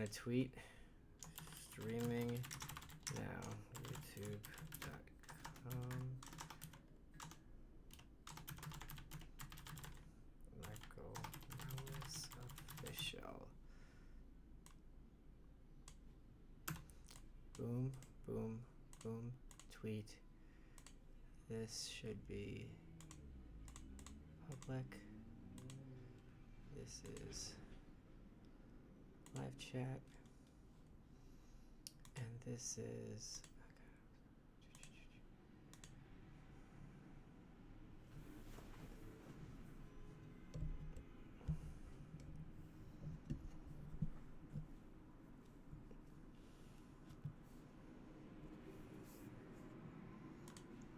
gonna tweet streaming now, youtube.com. Michael Malice official. Boom, boom, boom, tweet. This should be public. This is live chat. And this is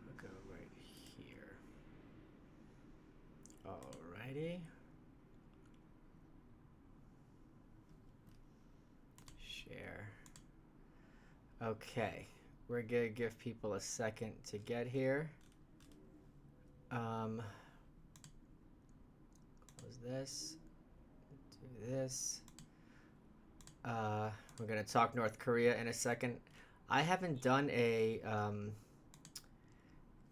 we'll go right here. Alrighty. Share. Okay, we're gonna give people a second to get here. Close this. Do this. We're gonna talk North Korea in a second. I haven't done a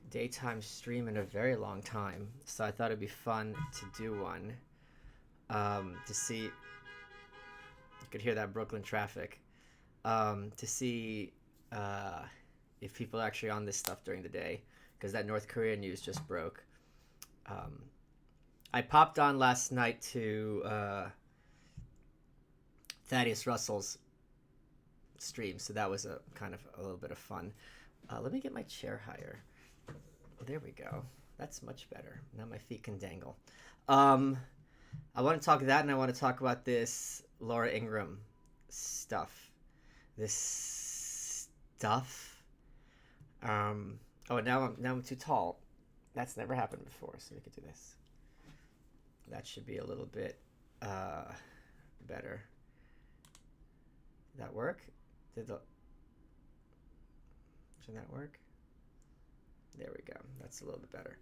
daytime stream in a very long time, so I thought it'd be fun to do one. To see, you could hear that Brooklyn traffic. To see if people are actually on this stuff during the day, because that North Korea news just broke. I popped on last night to Thaddeus Russell's stream, so that was a kind of a little bit of fun. Let me get my chair higher. There we go. That's much better. Now my feet can dangle. I want to talk that, and I want to talk about this Laura Ingraham stuff. This stuff. Oh, now I'm too tall. That's never happened before, so we could do this. That should be a little bit better. Did that work? Should that work? There we go. That's a little bit better.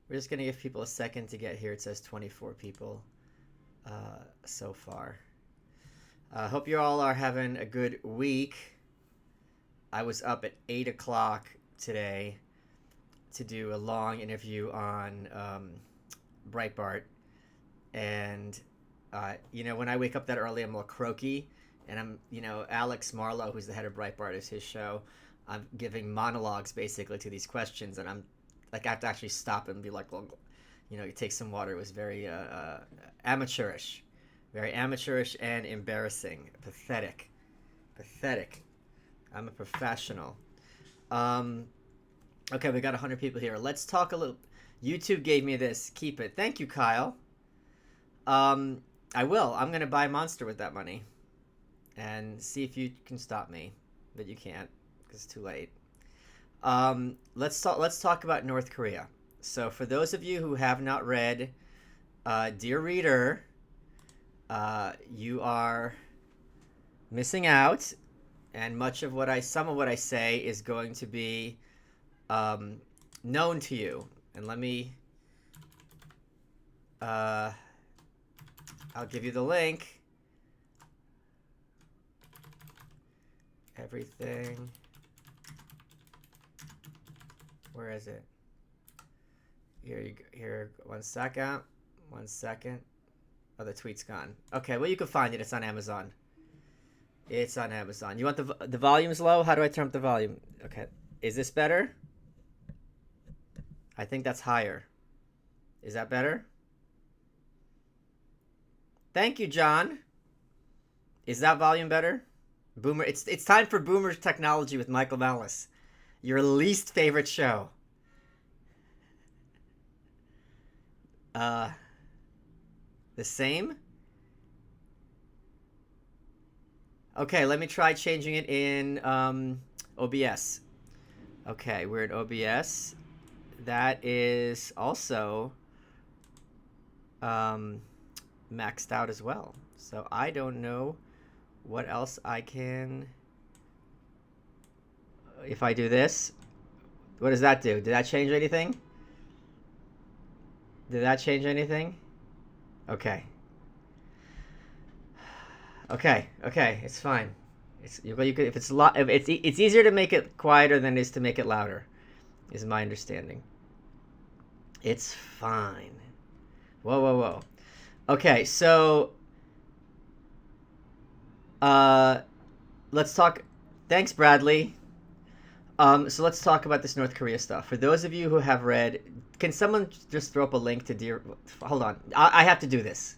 We're just gonna give people a second to get here. It says 24 people so far. Hope you all are having a good week. I was up at 8 o'clock today to do a long interview on Breitbart. And, when I wake up that early, I'm a little croaky. And I'm, Alex Marlowe, who's the head of Breitbart, is his show. I'm giving monologues basically to these questions. And I'm like, I have to actually stop and be like, well, you take some water. It was very amateurish. Very amateurish and embarrassing. Pathetic. I'm a professional. Okay, we got 100 people here. Let's talk a little. YouTube gave me this. Keep it. Thank you, Kyle. I will. I'm going to buy Monster with that money. And see if you can stop me. But you can't, because it's too late. Let's talk about North Korea. So for those of you who have not read Dear Reader, you are missing out, and some of what I say is going to be known to you. And let me I'll give you the link. Everything. Where is it? Here you go. Here, 1 second. 1 second. Oh, the tweet's gone. Okay, well, you can find it. It's on Amazon. It's on Amazon. You want the volume's low? How do I turn up the volume? Okay. Is this better? I think that's higher. Is that better? Thank you, John. Is that volume better? Boomer. It's time for Boomer Technology with Michael Malice. Your least favorite show. The same? Okay, let me try changing it in OBS. Okay, we're in OBS. That is also maxed out as well. So I don't know what else I can... If I do this, what does that do? Did that change anything? Did that change anything? Okay. Okay, okay, it's fine. You could, if it's if it's easier to make it quieter than it is to make it louder, is my understanding. It's fine. Whoa, whoa, whoa. Okay, so uh, let's talk. Thanks, Bradley. So let's talk about this North Korea stuff. For those of you who have read, can someone just throw up a link to Dear? Hold on, I have to do this.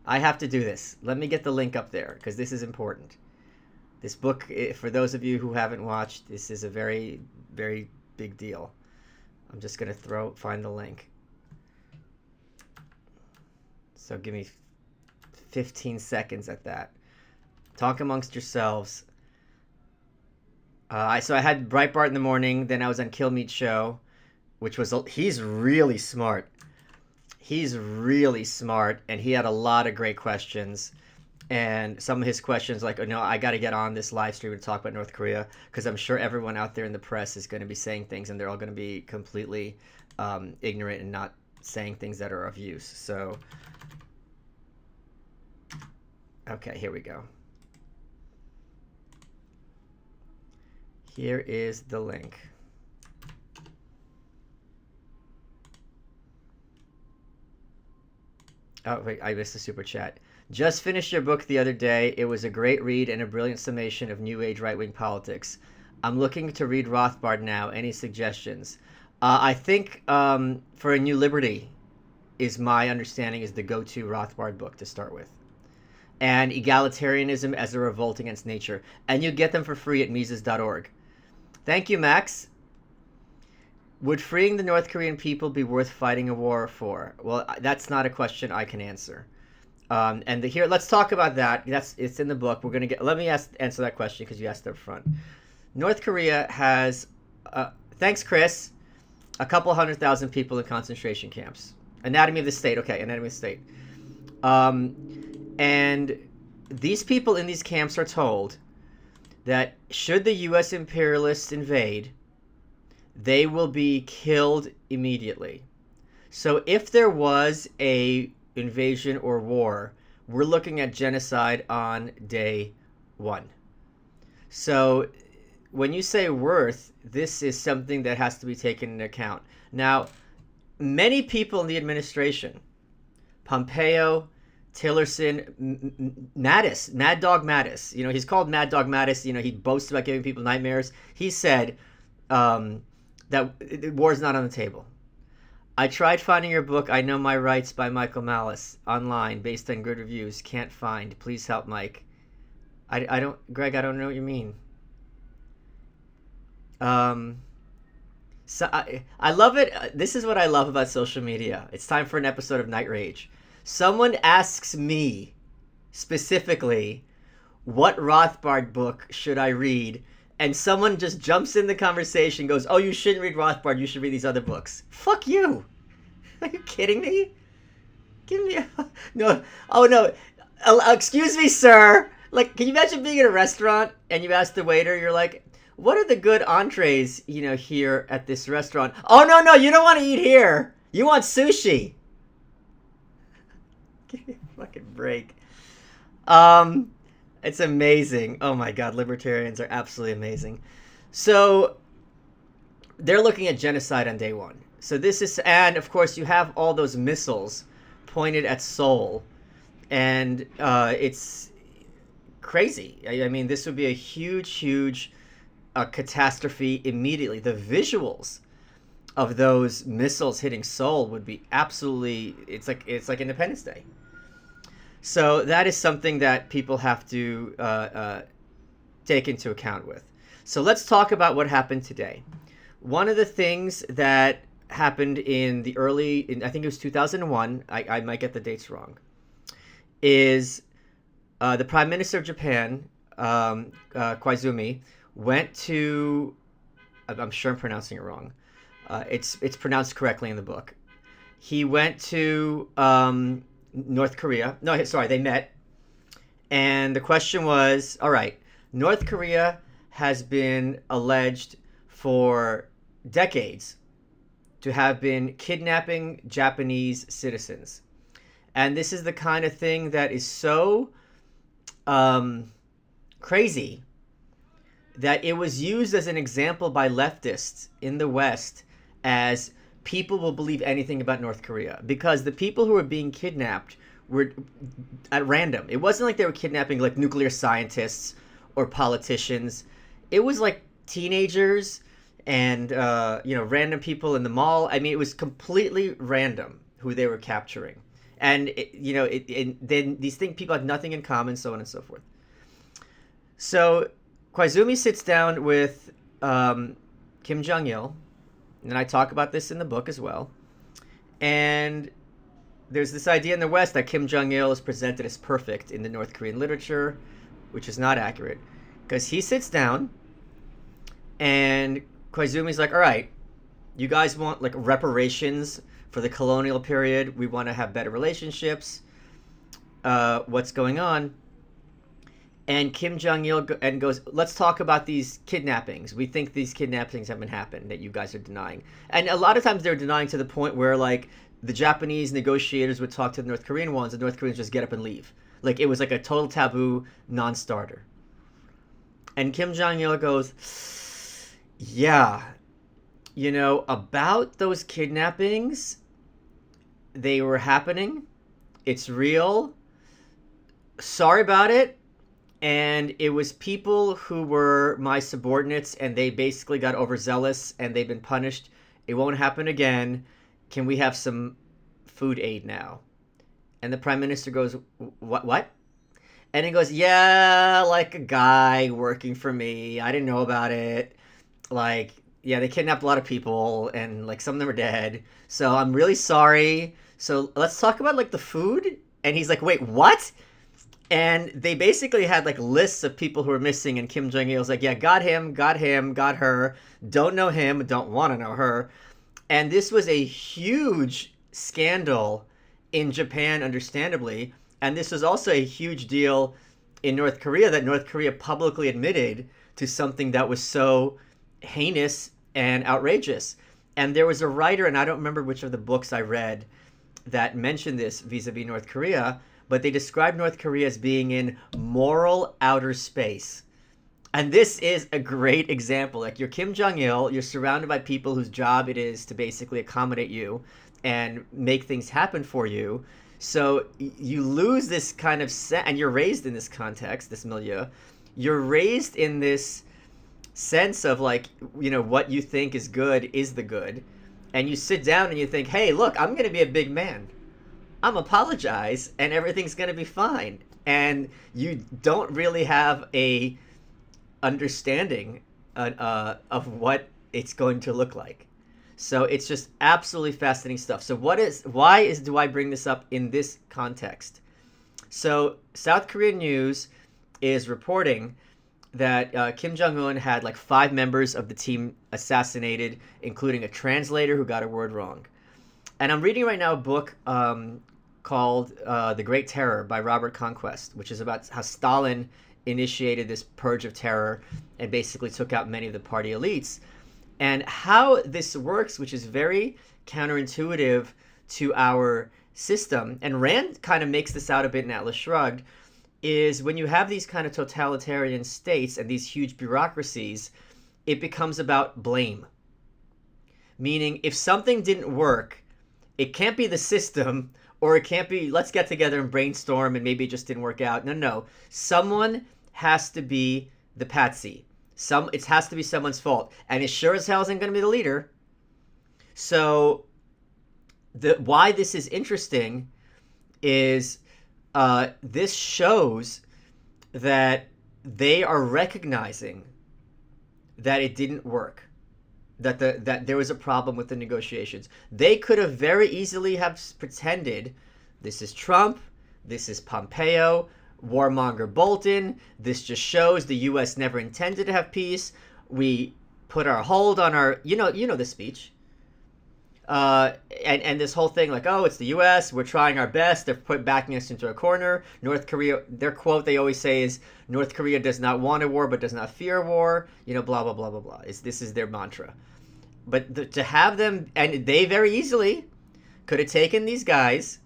I have to do this. Let me get the link up there because this is important. This book, for those of you who haven't watched, this is a very, very big deal. I'm just gonna find the link. So give me 15 seconds at that. Talk amongst yourselves. So I had Breitbart in the morning. Then I was on Kill Meat Show, which was he's really smart. He's really smart, and he had a lot of great questions. And some of his questions, like, oh, no, I got to get on this live stream and talk about North Korea because I'm sure everyone out there in the press is going to be saying things, and they're all going to be completely ignorant and not saying things that are of use. So, okay, here we go. Here is the link. Oh, wait, I missed the super chat. Just finished your book the other day. It was a great read and a brilliant summation of New Age right-wing politics. I'm looking to read Rothbard now. Any suggestions? I think For a New Liberty is my understanding is the go-to Rothbard book to start with. And Egalitarianism as a Revolt Against Nature. And you get them for free at Mises.org. Thank you, Max. Would freeing the North Korean people be worth fighting a war for? Well, that's not a question I can answer. Here, let's talk about that. It's in the book. Let me answer that question because you asked up front. North Korea has, thanks, Chris, a couple 100,000 people in concentration camps. Anatomy of the State. Okay, Anatomy of the State. And these people in these camps are told that should the U.S. imperialists invade, they will be killed immediately. So if there was a invasion or war, we're looking at genocide on day one. So when you say worth, this is something that has to be taken into account. Now, many people in the administration, Pompeo, Tillerson, Mattis, Mad Dog Mattis, he's called Mad Dog Mattis, he boasts about giving people nightmares. He said that war is not on the table. I tried finding your book, I Know My Rights by Michael Malice, online, based on good reviews. Can't find. Please help, Mike. Greg, I don't know what you mean. So I love it. This is what I love about social media. It's time for an episode of Night Rage. Someone asks me, specifically, what Rothbard book should I read? And someone just jumps in the conversation, goes, oh, you shouldn't read Rothbard, you should read these other books. Fuck you. Are you kidding me? Give me a... No. Oh, no. Excuse me, sir. Like, can you imagine being in a restaurant and you ask the waiter, you're like, what are the good entrees, here at this restaurant? Oh, no, you don't want to eat here. You want sushi. Give me a fucking break. It's amazing. Oh my God, libertarians are absolutely amazing. So they're looking at genocide on day one. So and of course you have all those missiles pointed at Seoul, and it's crazy. I mean, this would be a huge catastrophe immediately. The visuals of those missiles hitting Seoul would be absolutely. It's like Independence Day. So that is something that people have to take into account with. So let's talk about what happened today. One of the things that happened in I think it was 2001, I might get the dates wrong, is the Prime Minister of Japan, Koizumi, went to, I'm sure I'm pronouncing it wrong, it's pronounced correctly in the book. He went to North Korea. No, sorry, they met. And the question was, all right, North Korea has been alleged for decades to have been kidnapping Japanese citizens. And this is the kind of thing that is so um, crazy that it was used as an example by leftists in the West as people will believe anything about North Korea because the people who were being kidnapped were at random. It wasn't like they were kidnapping like nuclear scientists or politicians. It was like teenagers and random people in the mall. I mean, it was completely random who they were capturing, and then these people had nothing in common, so on and so forth. So Koizumi sits down with Kim Jong Il, and I talk about this in the book as well. And there's this idea in the West that Kim Jong Il is presented as perfect in the North Korean literature, which is not accurate, because he sits down, and Koizumi's like, "All right, you guys want like reparations for the colonial period? We want to have better relationships. What's going on?" And Kim Jong-il goes, "Let's talk about these kidnappings. We think these kidnappings haven't happened that you guys are denying." And a lot of times they're denying to the point where like the Japanese negotiators would talk to the North Korean ones, and the North Koreans just get up and leave. Like it was like a total taboo, non-starter. And Kim Jong-il goes, "Yeah, about those kidnappings, they were happening. It's real. Sorry about it. And it was people who were my subordinates, and they basically got overzealous, and they've been punished. It won't happen again. Can we have some food aid now?" And the prime minister goes, What? And he goes, "Yeah, like a guy working for me. I didn't know about it. Like, yeah, they kidnapped a lot of people, and like some of them are dead. So I'm really sorry. So let's talk about like the food." And he's like, "Wait, what?" And they basically had like lists of people who were missing, and Kim Jong-il was like, "Yeah, got him, got her, don't know him, don't want to know her." And this was a huge scandal in Japan, understandably. And this was also a huge deal in North Korea, that North Korea publicly admitted to something that was so heinous and outrageous. And there was a writer, and I don't remember which of the books I read, that mentioned this vis-a-vis North Korea, but they described North Korea as being in moral outer space. And this is a great example. Like, you're Kim Jong-il, you're surrounded by people whose job it is to basically accommodate you and make things happen for you. So you lose this kind of and you're raised in this context, this milieu. You're raised in this sense of like, what you think is good is the good. And you sit down and you think, "Hey, look, I'm going to be a big man. I'm apologize, and everything's going to be fine." And you don't really have a understanding of what it's going to look like. So it's just absolutely fascinating stuff. So do I bring this up in this context? So South Korean news is reporting that Kim Jong-un had like 5 members of the team assassinated, including a translator who got a word wrong. And I'm reading right now a book called The Great Terror by Robert Conquest, which is about how Stalin initiated this purge of terror and basically took out many of the party elites. And how this works, which is very counterintuitive to our system, and Rand kind of makes this out a bit in Atlas Shrugged, is when you have these kind of totalitarian states and these huge bureaucracies, it becomes about blame. Meaning, if something didn't work, it can't be the system, or it can't be, let's get together and brainstorm and maybe it just didn't work out. No. Someone has to be the patsy. It has to be someone's fault. And it sure as hell isn't going to be the leader. So why this is interesting is this shows that they are recognizing that it didn't work. That there was a problem with the negotiations. They could have very easily have pretended, this is Trump, this is Pompeo, warmonger Bolton, this just shows the U.S. never intended to have peace. We put our hold on our, you know the speech. And this whole thing like, oh, it's the U.S., we're trying our best, they're backing us into a corner. North Korea, their quote they always say is, North Korea does not want a war but does not fear war, blah, blah, blah, blah, blah. This is their mantra. But to have them, and they very easily could have taken these guys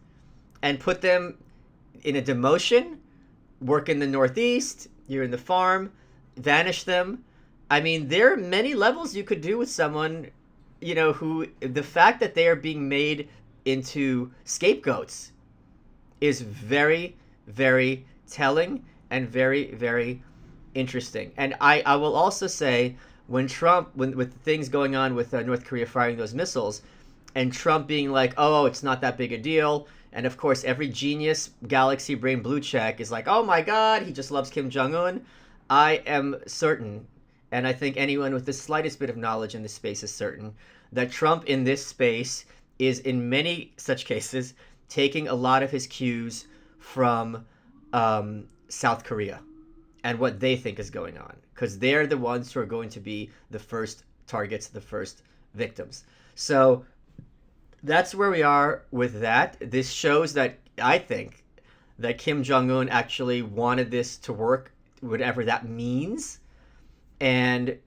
and put them in a demotion work in the Northeast, you're in the farm, vanish them. I mean, there are many levels you could do with someone, who the fact that they are being made into scapegoats is very, very telling and very, very interesting. And I will also say, when Trump, with things going on with North Korea firing those missiles, and Trump being like, oh, it's not that big a deal. And of course, every genius galaxy brain blue check is like, oh my God, he just loves Kim Jong Un. I am certain, and I think anyone with the slightest bit of knowledge in this space is certain, that Trump in this space is, in many such cases, taking a lot of his cues from South Korea and what they think is going on, because they're the ones who are going to be the first targets, the first victims. So that's where we are with that. This shows that I think that Kim Jong Un actually wanted this to work, whatever that means. And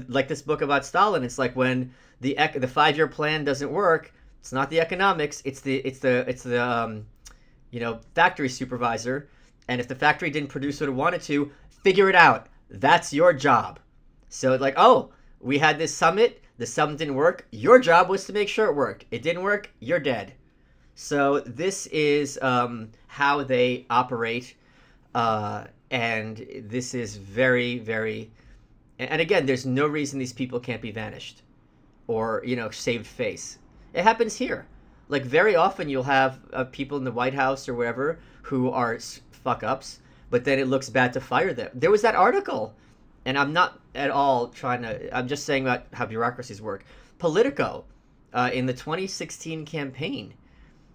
like this book about Stalin, it's like when the 5-year plan doesn't work, it's not the economics, it's the factory supervisor. And if the factory didn't produce what it wanted to, figure it out. That's your job. So like, oh, we had this summit. The summit didn't work. Your job was to make sure it worked. It didn't work. You're dead. So this is how they operate. And this is very, very... And again, there's no reason these people can't be vanished or, saved face. It happens here. Like, very often you'll have people in the White House or wherever who are fuck-ups, but then it looks bad to fire them. There was that article, and I'm not at all trying to... I'm just saying about how bureaucracies work. Politico, in the 2016 campaign,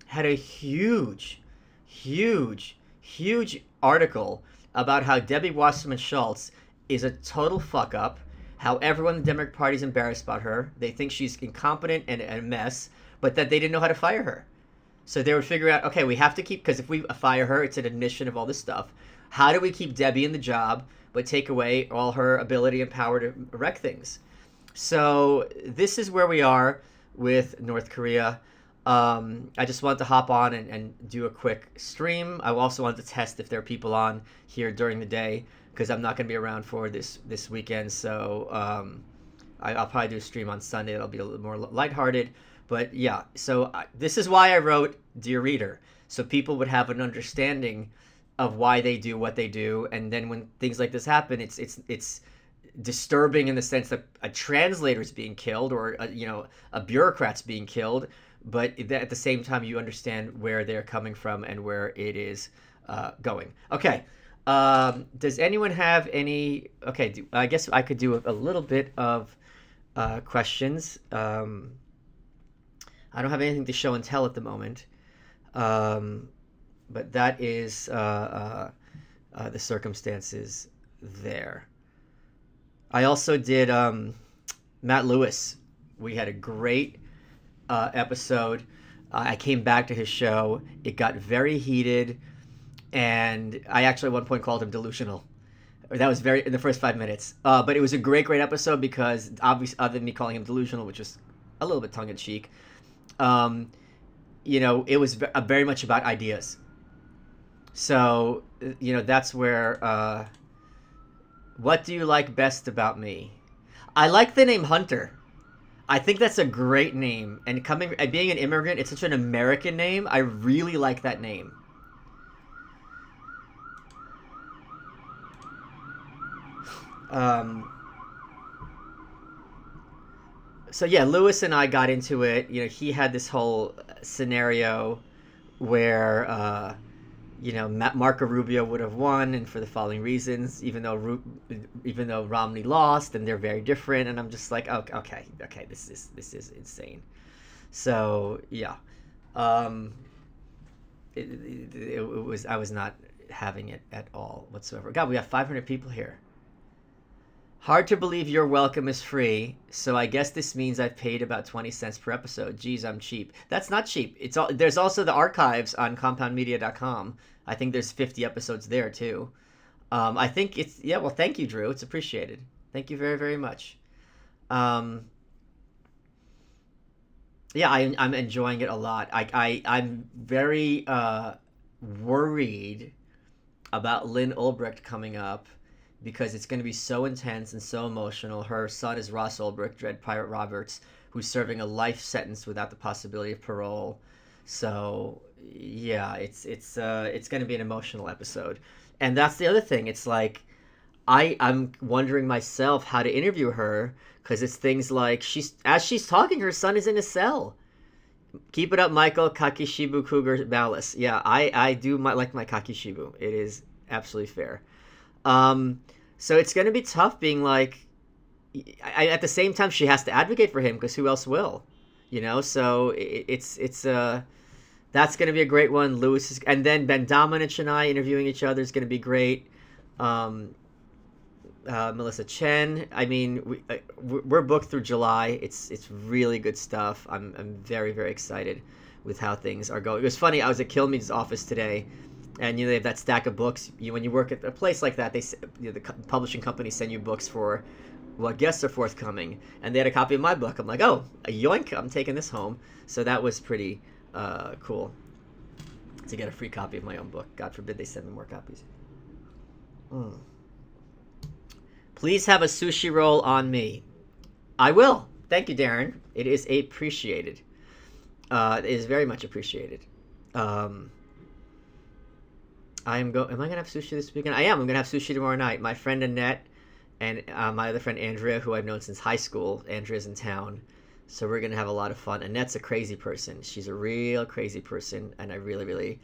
had a huge, huge, huge article about how Debbie Wasserman Schultz is a total fuck-up, how everyone in the Democratic Party is embarrassed about her. They think she's incompetent and a mess, but that they didn't know how to fire her. So they would figure out, okay, we have to keep... Because if we fire her, it's an admission of all this stuff. How do we keep Debbie in the job, but take away all her ability and power to wreck things? So this is where we are with North Korea. I just wanted to hop on and do a quick stream. I also wanted to test if there are people on here during the day, because I'm not going to be around for this weekend. So I'll probably do a stream on Sunday. It'll be a little more lighthearted. But yeah, so this is why I wrote Dear Reader, so people would have an understanding of why they do what they do. And then when things like this happen, it's disturbing in the sense that a translator is being killed, or a bureaucrat's being killed, but at the same time you understand where they're coming from and where it is going. Okay. Does anyone have any... Okay, I guess I could do a little bit of questions. I don't have anything to show and tell at the moment, but that is the circumstances there. I also did Matt Lewis. We had a great episode. I came back to his show. It got very heated, and I actually at one point called him delusional. That was in the first 5 minutes. But it was a great episode, because obviously, other than me calling him delusional, which was a little bit tongue-in-cheek, it was very much about ideas. So, that's where... what do you like best about me? I like the name Hunter. I think that's a great name. And being an immigrant, it's such an American name. I really like that name. So yeah, Lewis and I got into it. He had this whole scenario where, Marco Rubio would have won, and for the following reasons, even though Romney lost, and they're very different. And I'm just like, okay, this is insane. So yeah, it was... I was not having it at all whatsoever. God, we have 500 people here. Hard to believe your welcome is free, so I guess this means I've paid about 20 cents per episode. Geez, I'm cheap. That's not cheap. There's also the archives on compoundmedia.com. I think there's 50 episodes there, too. I think it's... Yeah, well, thank you, Drew. It's appreciated. Thank you very, very much. Yeah, I'm enjoying it a lot. I'm very worried about Lynn Ulbricht coming up because it's going to be so intense and so emotional. Her son is Ross Ulbricht, Dread Pirate Roberts, who's serving a life sentence without the possibility of parole. So yeah, it's going to be an emotional episode, and that's the other thing. It's like I'm wondering myself how to interview her because it's things like she's talking, her son is in a cell. Keep it up, Michael. Kakishibu Cougar Malice. Yeah, I do like my Kakishibu. It is absolutely fair. Um, so it's going to be tough being like, at the same time, she has to advocate for him because who else will? So it's that's going to be a great one. Lewis is, and then Ben Domenech and I interviewing each other is going to be great. Um, Melissa Chen. I mean, we're booked through July. It's really good stuff. I'm very very excited with how things are going. It was funny. I was at Kilmead's office today, and they have that stack of books. When you work at a place like that, the publishing companies send you books for what guests are forthcoming, and they had a copy of my book. I'm like, oh, a yoink! I'm taking this home. So that was pretty cool to get a free copy of my own book. God forbid they send me more copies. Please have a sushi roll on me. I will. Thank you, Darren. It is appreciated. It is very much appreciated. Am I gonna have sushi this weekend? I am. I'm gonna have sushi tomorrow night. My friend Annette and my other friend Andrea, who I've known since high school. Andrea's in town, so we're gonna have a lot of fun. Annette's a crazy person. She's a real crazy person, and I really, really,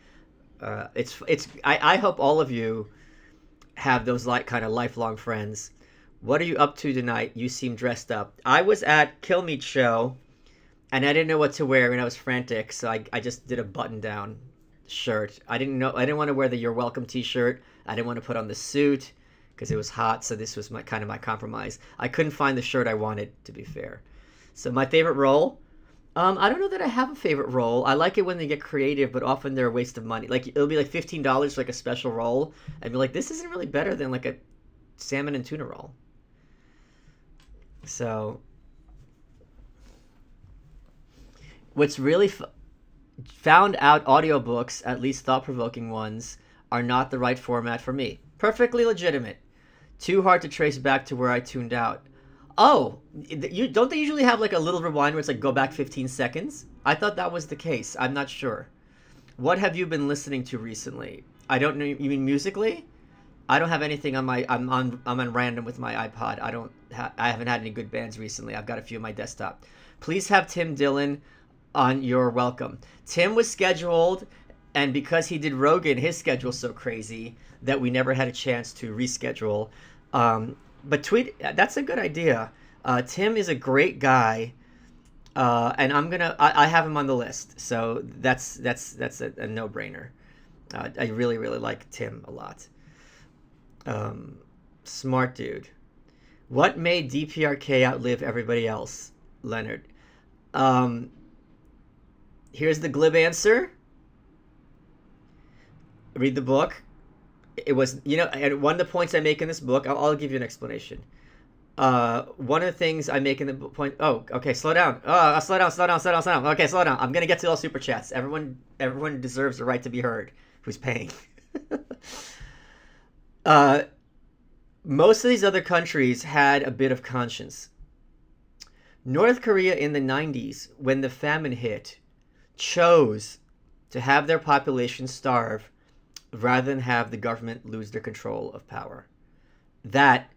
I hope all of you have those kind of lifelong friends. What are you up to tonight? You seem dressed up. I was at Kilmead's show, and I didn't know what to wear, and I was frantic, so I just did a button-down shirt. I didn't want to wear the You're Welcome t-shirt. I didn't want to put on the suit because it was hot, so this was my compromise. I couldn't find the shirt I wanted, to be fair. So my favorite role, I don't know that I have a favorite role. I like it when they get creative, but often they're a waste of money. Like it'll be like $15 for like a special roll, and be like, this isn't really better than like a salmon and tuna roll. So what's really found out audiobooks, at least thought-provoking ones, are not the right format for me. Perfectly legitimate. Too hard to trace back to where I tuned out. Oh, don't they usually have like a little rewind where it's like go back 15 seconds? I thought that was the case. I'm not sure. What have you been listening to recently? I don't know. You mean musically? I don't have anything on my. I'm on random with my iPod. I haven't had any good bands recently. I've got a few on my desktop. Please have Tim Dillon on You're Welcome. Tim was scheduled, and because he did Rogan, his schedule's so crazy that we never had a chance to reschedule. But tweet. That's a good idea. Tim is a great guy, and I have him on the list. So that's a no-brainer. I really really like Tim a lot. Smart dude. What made DPRK outlive everybody else? Leonard. Here's the glib answer. Read the book. It was, and one of the points I make in this book, I'll give you an explanation. One of the things I make in the point. Oh, okay, slow down. Slow down. Okay, slow down. I'm gonna get to all super chats. Everyone deserves the right to be heard. Who's paying? Most of these other countries had a bit of conscience. North Korea in the 90s, when the famine hit, chose to have their population starve rather than have the government lose their control of power. That,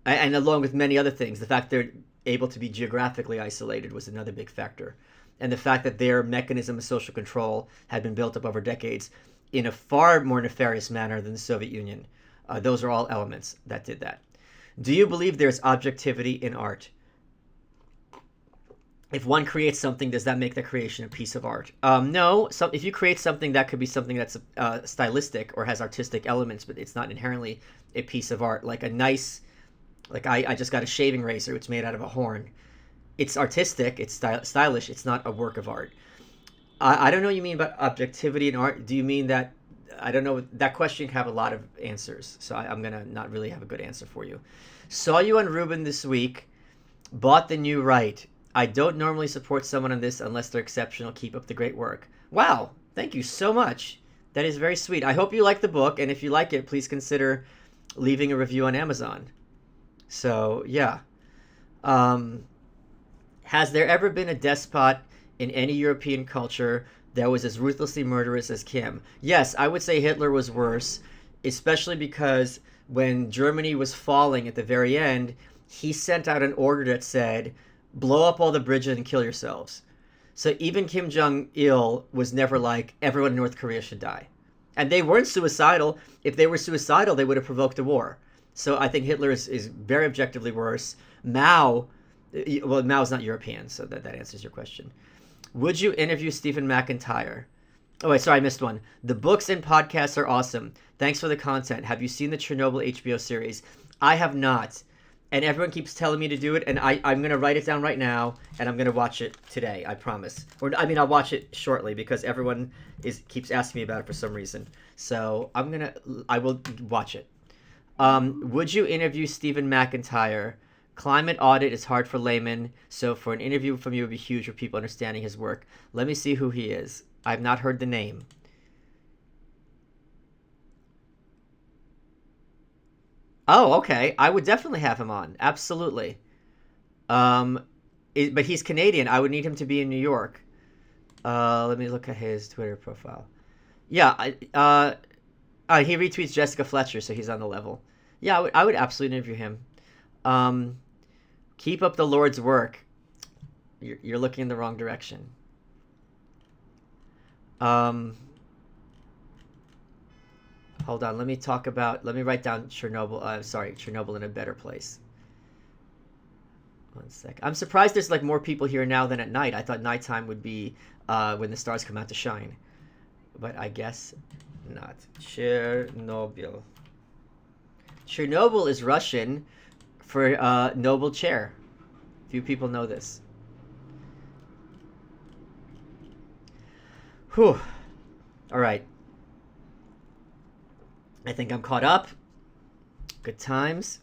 and along with many other things, the fact they're able to be geographically isolated was another big factor. And the fact that their mechanism of social control had been built up over decades in a far more nefarious manner than the Soviet Union. Those are all elements that did that. Do you believe there's objectivity in art? If one creates something, does that make the creation a piece of art? No. If you create something, that could be something that's stylistic or has artistic elements, but it's not inherently a piece of art. Like I just got a shaving razor. It's made out of a horn. It's artistic. It's stylish. It's not a work of art. I don't know what you mean about objectivity in art. Do you mean that? I don't know. That question can have a lot of answers, so I'm going to not really have a good answer for you. Saw you on Ruben this week. Bought the new right. I don't normally support someone on this unless they're exceptional. Keep up the great work. Wow. Thank you so much. That is very sweet. I hope you like the book, and if you like it, please consider leaving a review on Amazon. So, yeah. Um, has there ever been a despot in any European culture that was as ruthlessly murderous as Kim? Yes, I would say Hitler was worse, especially because when Germany was falling at the very end, he sent out an order that said, blow up all the bridges and kill yourselves. So even Kim Jong il was never like, everyone in North Korea should die. And they weren't suicidal. If they were suicidal, they would have provoked a war. So I think Hitler is very objectively worse. Mao, well, Mao's not European, so that answers your question. Would you interview Stephen McIntyre? Oh, wait, sorry, I missed one. The books and podcasts are awesome. Thanks for the content. Have you seen the Chernobyl HBO series? I have not. And everyone keeps telling me to do it, and I'm going to write it down right now, and I'm going to watch it today, I promise. Or, I mean, I'll watch it shortly, because everyone keeps asking me about it for some reason. So I will watch it. Would you interview Stephen McIntyre? Climate audit is hard for laymen, so for an interview from you would be huge for people understanding his work. Let me see who he is. I've not heard the name. Oh, okay. I would definitely have him on. Absolutely. Um, but he's Canadian. I would need him to be in New York. Let me look at his Twitter profile. Yeah, he retweets Jessica Fletcher, so he's on the level. Yeah, I would absolutely interview him. Um, keep up the Lord's work. You're looking in the wrong direction. Um, hold on. Let me write down Chernobyl. Sorry, Chernobyl in a better place. One sec. I'm surprised there's like more people here now than at night. I thought nighttime would be when the stars come out to shine, but I guess not. Chernobyl. Chernobyl is Russian for Noble Chair. Few people know this. Whew. All right. I think I'm caught up. Good times.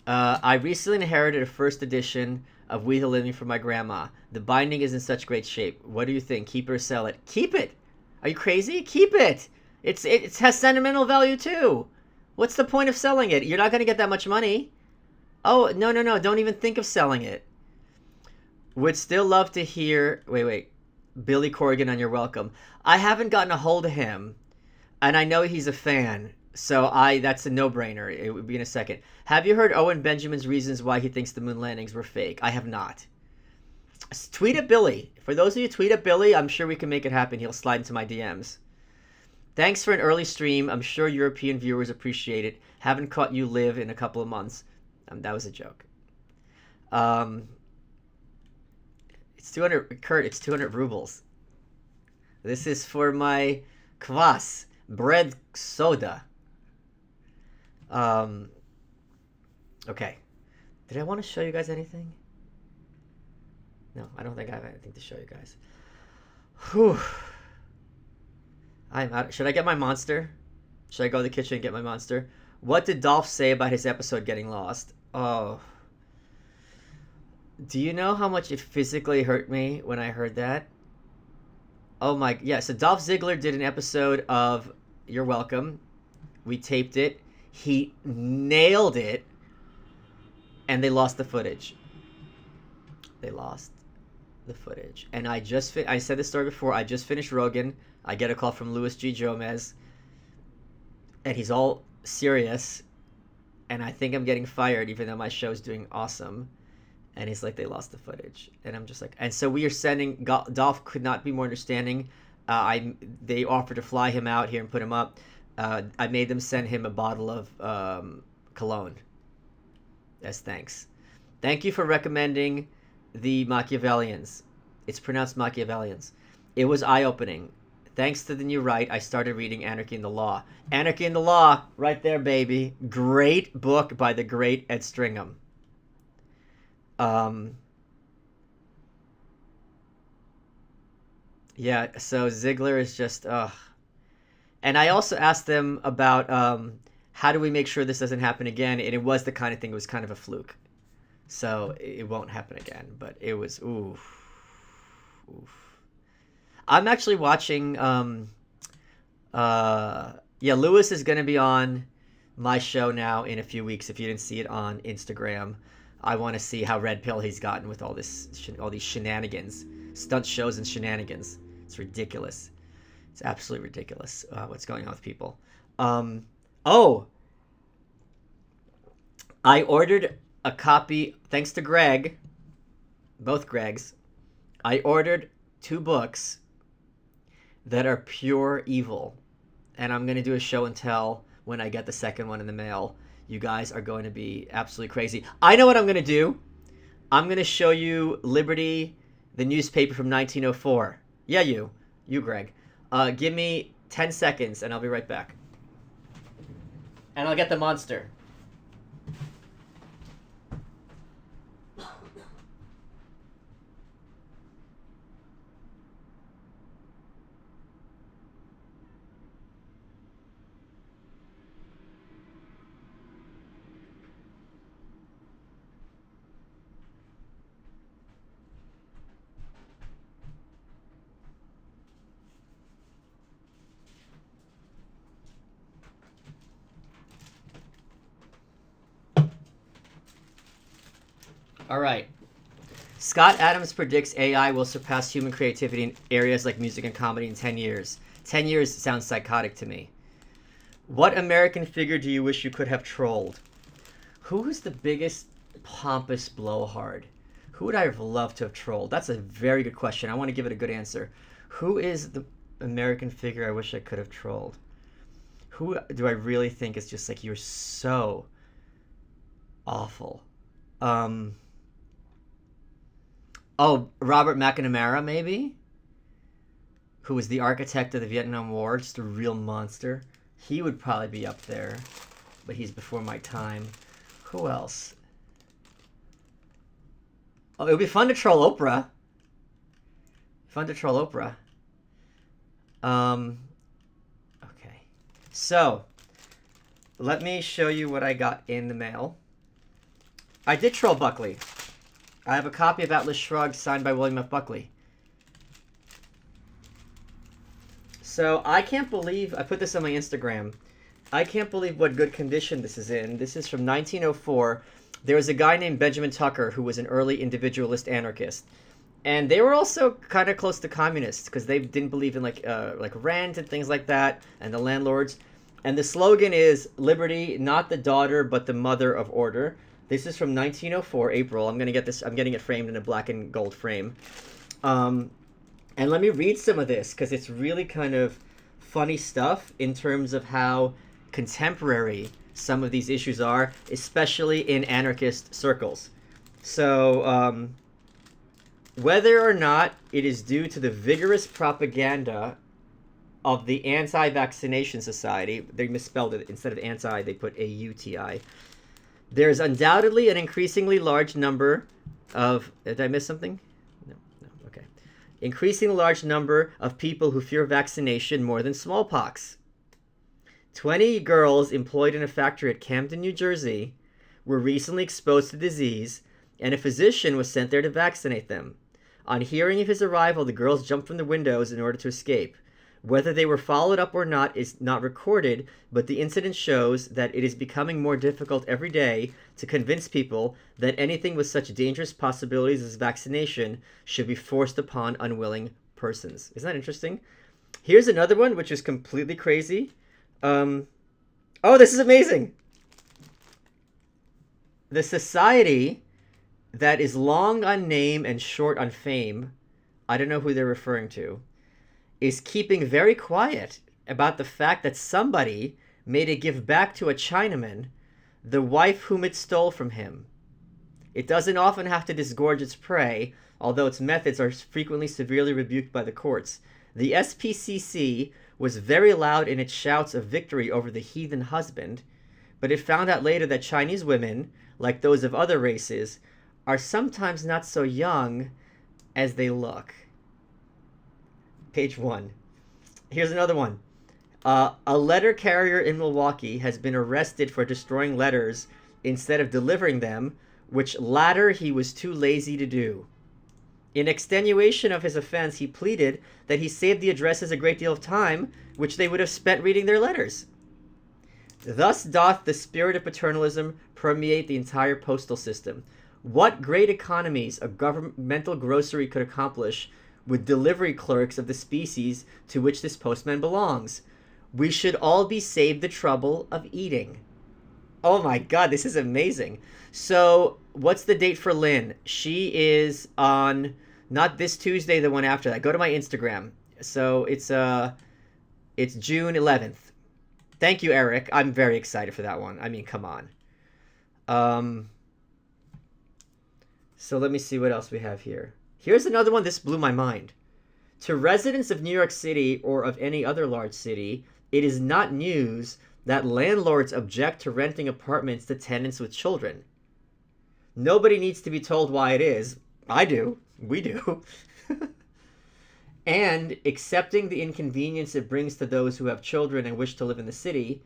I recently inherited a first edition of We the Living from my grandma. The binding is in such great shape. What do you think? Keep it or sell it? Keep it. Are you crazy? Keep it. It has sentimental value too. What's the point of selling it? You're not going to get that much money. Oh, no, no, no. Don't even think of selling it. Would still love to hear. Wait. Billy Corrigan on You're Welcome. I haven't gotten a hold of him, and I know he's a fan. So that's a no-brainer. It would be in a second. Have you heard Owen Benjamin's reasons why he thinks the moon landings were fake? I have not. Tweet at Billy. For those of you tweet at Billy, I'm sure we can make it happen. He'll slide into my DMs. Thanks for an early stream. I'm sure European viewers appreciate it. Haven't caught you live in a couple of months. That was a joke. It's 200, Kurt, it's 200 rubles. This is for my kvass, bread soda. Okay. Did I want to show you guys anything? No, I don't think I have anything to show you guys. Whew. I'm out. Should I get my monster? Should I go to the kitchen and get my monster? What did Dolph say about his episode getting lost? Oh. Do you know how much it physically hurt me when I heard that? Oh my, yeah, so Dolph Ziggler did an episode of You're Welcome. We taped it. He nailed it. And they lost the footage. They lost the footage. And I said this story before. I just finished Rogan. I get a call from Louis G. Jomez. And he's all serious. And I think I'm getting fired even though my show's doing awesome. And he's like, they lost the footage. And I'm just like, and so we are sending, Dolph could not be more understanding. They offered to fly him out here and put him up. I made them send him a bottle of cologne as thanks. Thank you for recommending the Machiavellians. It's pronounced Machiavellians. It was eye-opening. Thanks to the new right, I started reading Anarchy in the Law. Anarchy in the Law, right there, baby. Great book by the great Ed Stringham. Yeah, so Ziggler is just, And I also asked them about how do we make sure this doesn't happen again, and it was the kind of thing, it was kind of a fluke. So it won't happen again, but it was, oof. I'm actually watching Yeah, Lewis is going to be on my show now in a few weeks. If you didn't see it on Instagram, I want to see how red pill he's gotten with all these shenanigans, stunt shows and shenanigans. It's ridiculous. It's absolutely ridiculous what's going on with people. Oh, I ordered a copy thanks to Greg, both Gregs. I ordered 2 books that are pure evil, and I'm going to do a show and tell when I get the second one in the mail. You guys are going to be absolutely crazy. I know what I'm going to do. I'm going to show you Liberty, the newspaper from 1904. Yeah, you, Greg. Give me 10 seconds, and I'll be right back. And I'll get the monster. All right. Scott Adams predicts AI will surpass human creativity in areas like music and comedy in 10 years. 10 years sounds psychotic to me. What American figure do you wish you could have trolled? Who is the biggest pompous blowhard? Who would I have loved to have trolled? That's a very good question. I want to give it a good answer. Who is the American figure I wish I could have trolled? Who do I really think is just like, you're so awful? Oh, Robert McNamara, maybe? Who was the architect of the Vietnam War, just a real monster. He would probably be up there, but he's before my time. Who else? Oh, it would be fun to troll Oprah. Fun to troll Oprah. Okay. So, let me show you what I got in the mail. I did troll Buckley. I have a copy of Atlas Shrugged signed by William F. Buckley. So I can't believe, I put this on my Instagram. I can't believe what good condition this is in. This is from 1904. There was a guy named Benjamin Tucker who was an early individualist anarchist. And they were also kind of close to communists because they didn't believe in like rent and things like that, and the landlords. And the slogan is liberty, not the daughter, but the mother of order. This is from 1904, April. I'm getting it framed in a black and gold frame. And let me read some of this because it's really kind of funny stuff in terms of how contemporary some of these issues are, especially in anarchist circles. So, whether or not it is due to the vigorous propaganda of the Anti-Vaccination Society, they misspelled it. Instead of anti, they put A-U-T-I. There is undoubtedly an increasingly large number of... Did I miss something? No, okay. Increasingly large number of people who fear vaccination more than smallpox. 20 girls employed in a factory at Camden, New Jersey, were recently exposed to disease, and a physician was sent there to vaccinate them. On hearing of his arrival, the girls jumped from the windows in order to escape. Whether they were followed up or not is not recorded, but the incident shows that it is becoming more difficult every day to convince people that anything with such dangerous possibilities as vaccination should be forced upon unwilling persons. Isn't that interesting? Here's another one, which is completely crazy. Oh, this is amazing. The society that is long on name and short on fame, I don't know who they're referring to, is keeping very quiet about the fact that somebody made it give back to a Chinaman the wife whom it stole from him. It doesn't often have to disgorge its prey, although its methods are frequently severely rebuked by the courts. The SPCC was very loud in its shouts of victory over the heathen husband, but it found out later that Chinese women, like those of other races, are sometimes not so young as they look. Page 1. Here's another one. A letter carrier in Milwaukee has been arrested for destroying letters instead of delivering them, which latter he was too lazy to do. In extenuation of his offense, he pleaded that he saved the addresses a great deal of time, which they would have spent reading their letters. Thus doth the spirit of paternalism permeate the entire postal system. What great economies a governmental grocery could accomplish with delivery clerks of the species to which this postman belongs. We should all be saved the trouble of eating. Oh my god, this is amazing. So, what's the date for Lynn? She is on not this Tuesday, the one after that. Go to my Instagram. So, it's June 11th. Thank you, Eric. I'm very excited for that one. I mean, come on. So let me see what else we have here. Here's another one. This blew my mind. To residents of New York City or of any other large city, it is not news that landlords object to renting apartments to tenants with children. Nobody needs to be told why it is. I do. We do. And accepting the inconvenience it brings to those who have children and wish to live in the city,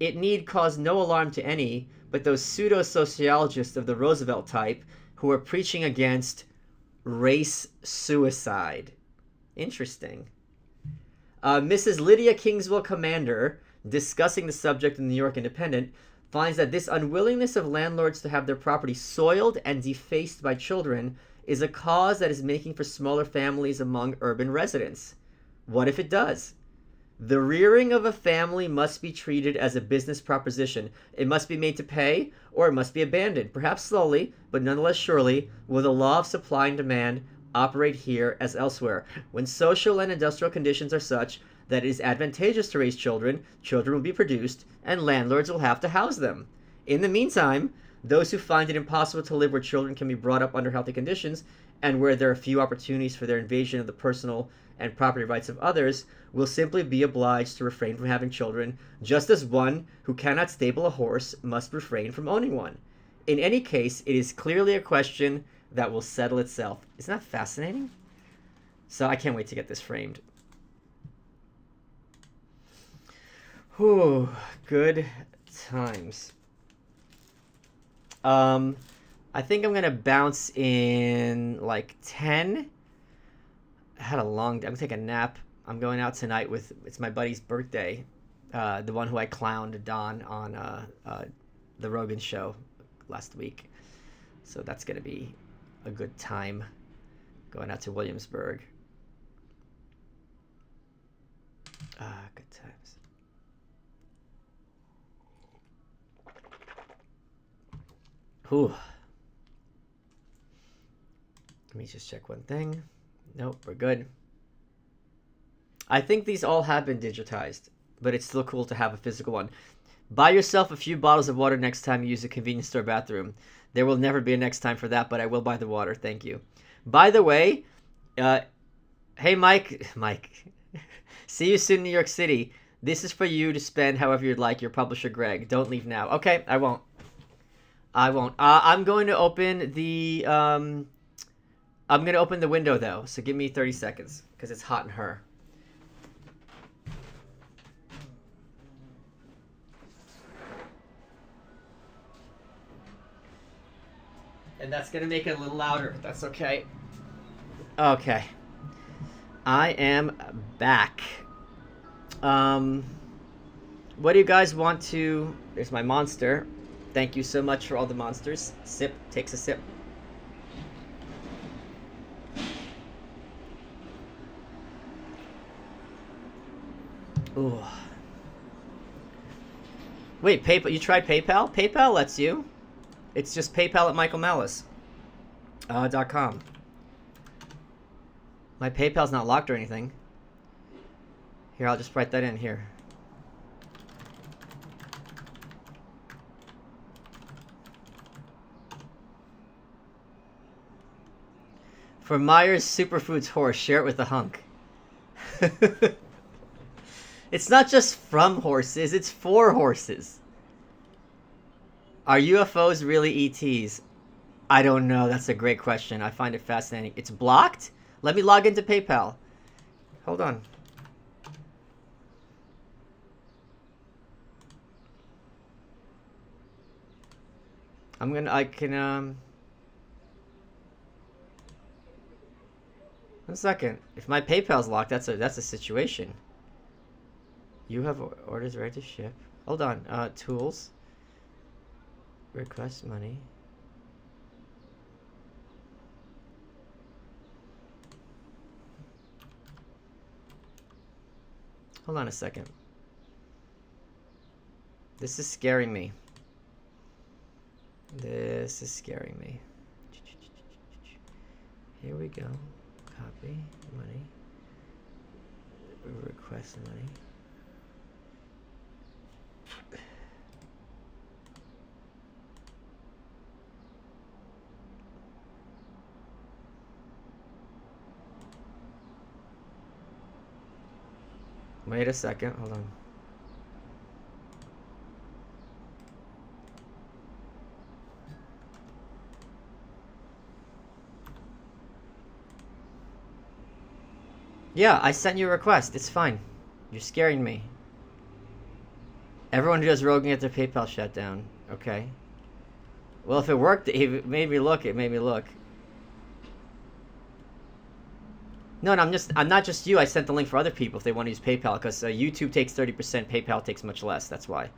it need cause no alarm to any but those pseudo-sociologists of the Roosevelt type who are preaching against race suicide. Interesting. Mrs. Lydia Kingsville Commander, discussing the subject in the New York Independent, finds that this unwillingness of landlords to have their property soiled and defaced by children is a cause that is making for smaller families among urban residents. What if it does? The rearing of a family must be treated as a business proposition. It must be made to pay, or it must be abandoned. Perhaps slowly, but nonetheless surely, will the law of supply and demand operate here as elsewhere. When social and industrial conditions are such that it is advantageous to raise children, children will be produced, and landlords will have to house them. In the meantime, those who find it impossible to live where children can be brought up under healthy conditions, and where there are few opportunities for their invasion of the personal and property rights of others, will simply be obliged to refrain from having children, just as one who cannot stable a horse must refrain from owning one. In any case, it is clearly a question that will settle itself. Isn't that fascinating? So I can't wait to get this framed. Whew, good times. I think I'm gonna bounce in like 10. I had a long day. I'm gonna take a nap. I'm going out tonight with, it's my buddy's birthday. The one who I clowned, Don, on the Rogan show last week. So that's gonna be a good time. Going out to Williamsburg. Good times. Whew. Let me just check one thing. Nope, we're good. I think these all have been digitized, but it's still cool to have a physical one. Buy yourself a few bottles of water next time you use a convenience store bathroom. There will never be a next time for that, but I will buy the water. Thank you. By the way, hey, Mike, see you soon in New York City. This is for you to spend however you'd like. Your publisher, Greg. Don't leave now. Okay, I won't. I'm going to open the window though. So give me 30 seconds because it's hot in her. And that's going to make it a little louder. That's okay. Okay. I am back. What do you guys want to... There's my monster. Thank you so much for all the monsters. Sip. Takes a sip. Ooh. Wait, PayPal? You tried PayPal? PayPal lets you. It's just PayPal at michaelmalice.com. My PayPal's not locked or anything. Here, I'll just write that in here. For Myers Superfoods horse, share it with the hunk. It's not just from horses, it's for horses. Are UFOs really ETs? I don't know. That's a great question. I find it fascinating. It's blocked? Let me log into PayPal. Hold on. One second. If my PayPal's locked, that's a situation. You have orders ready to ship. Hold on. Tools. Request money. Hold on a second. This is scaring me. This is scaring me. Here we go. Copy. Money. Request money. Wait a second. Hold on. Yeah, I sent you a request. It's fine. You're scaring me. Everyone who does Rogue can get their PayPal shut down. Okay. Well, if it worked, it made me look. It made me look. No, I'm not just you. I sent the link for other people if they want to use PayPal, because YouTube takes 30%, PayPal takes much less. That's why.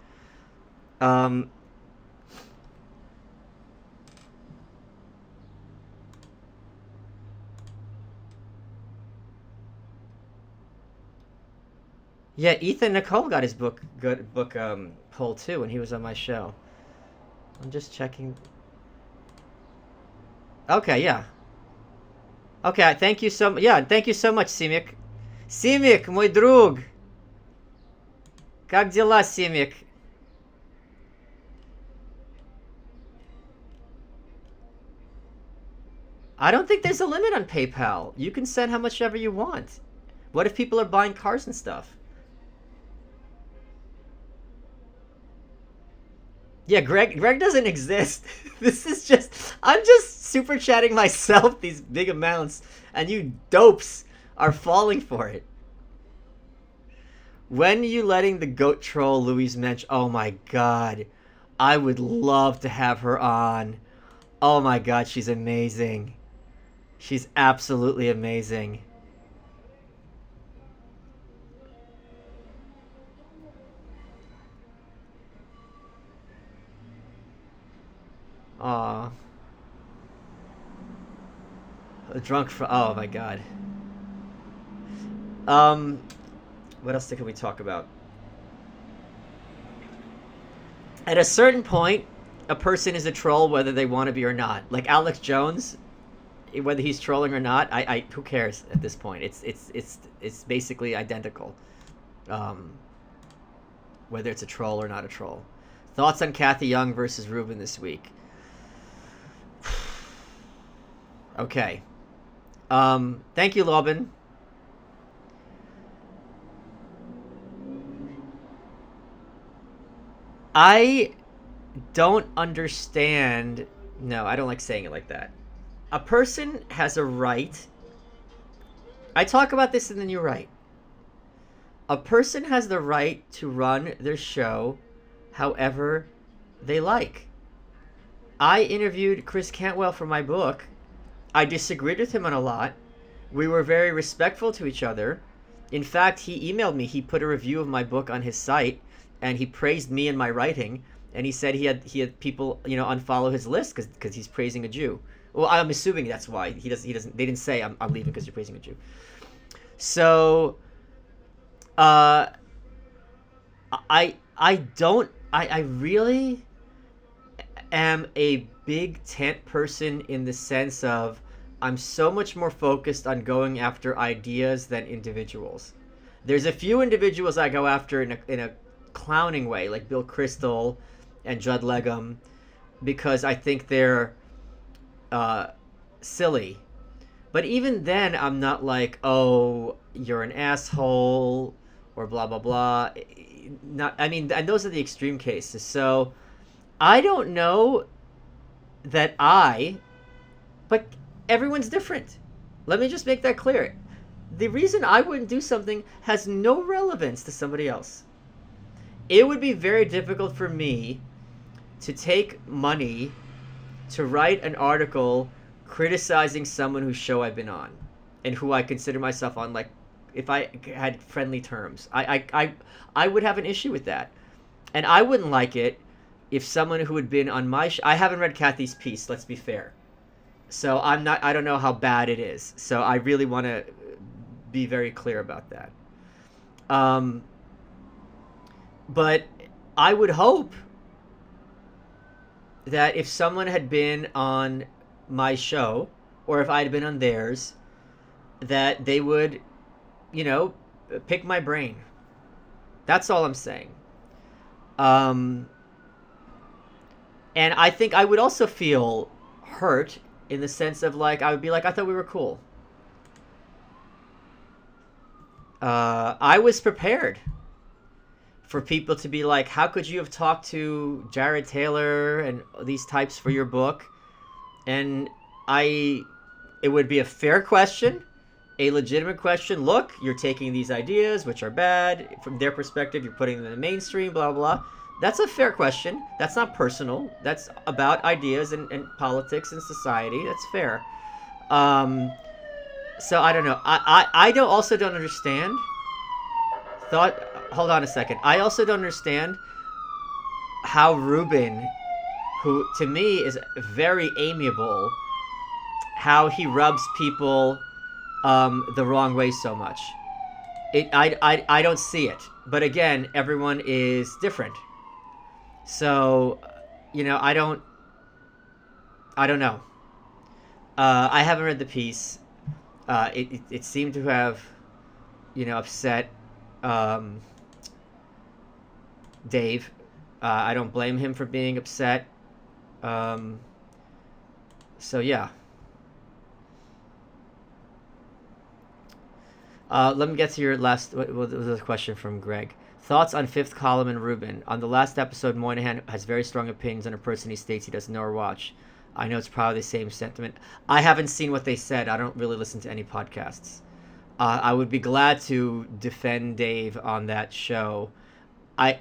Yeah, Ethan Nicole got his book pulled too when he was on my show. I'm just checking. Okay, yeah. Okay, thank you so much. Yeah, thank you so much, Simic. Simic, мой друг. Как дела, Simic? I don't think there's a limit on PayPal. You can send how much ever you want. What if people are buying cars and stuff? Yeah, Greg doesn't exist. This is just, I'm just super chatting myself these big amounts, and you dopes are falling for it. When you letting the goat troll Louise Mensch? Oh my god. I would love to have her on. Oh my god, she's amazing. She's absolutely amazing. Aw. Drunk for, oh my god. What else can we talk about? At a certain point, a person is a troll whether they want to be or not. Like Alex Jones, whether he's trolling or not, I who cares at this point? It's basically identical. Whether it's a troll or not a troll. Thoughts on Kathy Young versus Ruben this week? Okay. Thank you, Lobin. I don't understand. No, I don't like saying it like that. A person has a right. I talk about this in the new right. A person has the right to run their show however they like. I interviewed Chris Cantwell for my book. I disagreed with him on a lot. We were very respectful to each other. In fact, he emailed me. He put a review of my book on his site, and he praised me and my writing. And he said he had people, unfollow his list because he's praising a Jew. Well, I'm assuming that's why he doesn't. They didn't say I'm leaving because you're praising a Jew. So, I really am a big tent person in the sense of I'm so much more focused on going after ideas than individuals. There's a few individuals I go after in a clowning way, like Bill Kristol and Judd Legum, because I think they're silly. But even then, I'm not like, oh, you're an asshole or blah blah blah. And those are the extreme cases. So I don't know that but everyone's different. Let me just make that clear. The reason I wouldn't do something has no relevance to somebody else. It would be very difficult for me to take money to write an article criticizing someone whose show I've been on. and who I consider myself on, like, if I had friendly terms, I would have an issue with that, and I wouldn't like it if someone who had been on my I haven't read Kathy's piece. Let's be fair, so I don't know how bad it is. So I really want to be very clear about that. But I would hope that if someone had been on my show, or if I had been on theirs, that they would, you know, pick my brain. That's all I'm saying. Um, and I think I would also feel hurt in the sense of, like, I would be like, I thought we were cool. I was prepared for people to be like, how could you have talked to Jared Taylor and these types for your book? And it would be a fair question, a legitimate question. Look, you're taking these ideas, which are bad from their perspective, you're putting them in the mainstream, blah, blah, blah. That's a fair question. That's not personal. That's about ideas and politics and society. That's fair. So I don't know. I don't understand. Hold on a second. I also don't understand how Ruben, who to me is very amiable, how he rubs people the wrong way so much. I don't see it. But again, everyone is different. So, I don't know. I haven't read the piece. It seemed to have, upset Dave. I don't blame him for being upset. So yeah. Let me get to your last. What was the question from Greg? Thoughts on Fifth Column and Rubin. On the last episode, Moynihan has very strong opinions on a person he states he doesn't know or watch. I know it's probably the same sentiment. I haven't seen what they said. I don't really listen to any podcasts. I would be glad to defend Dave on that show. I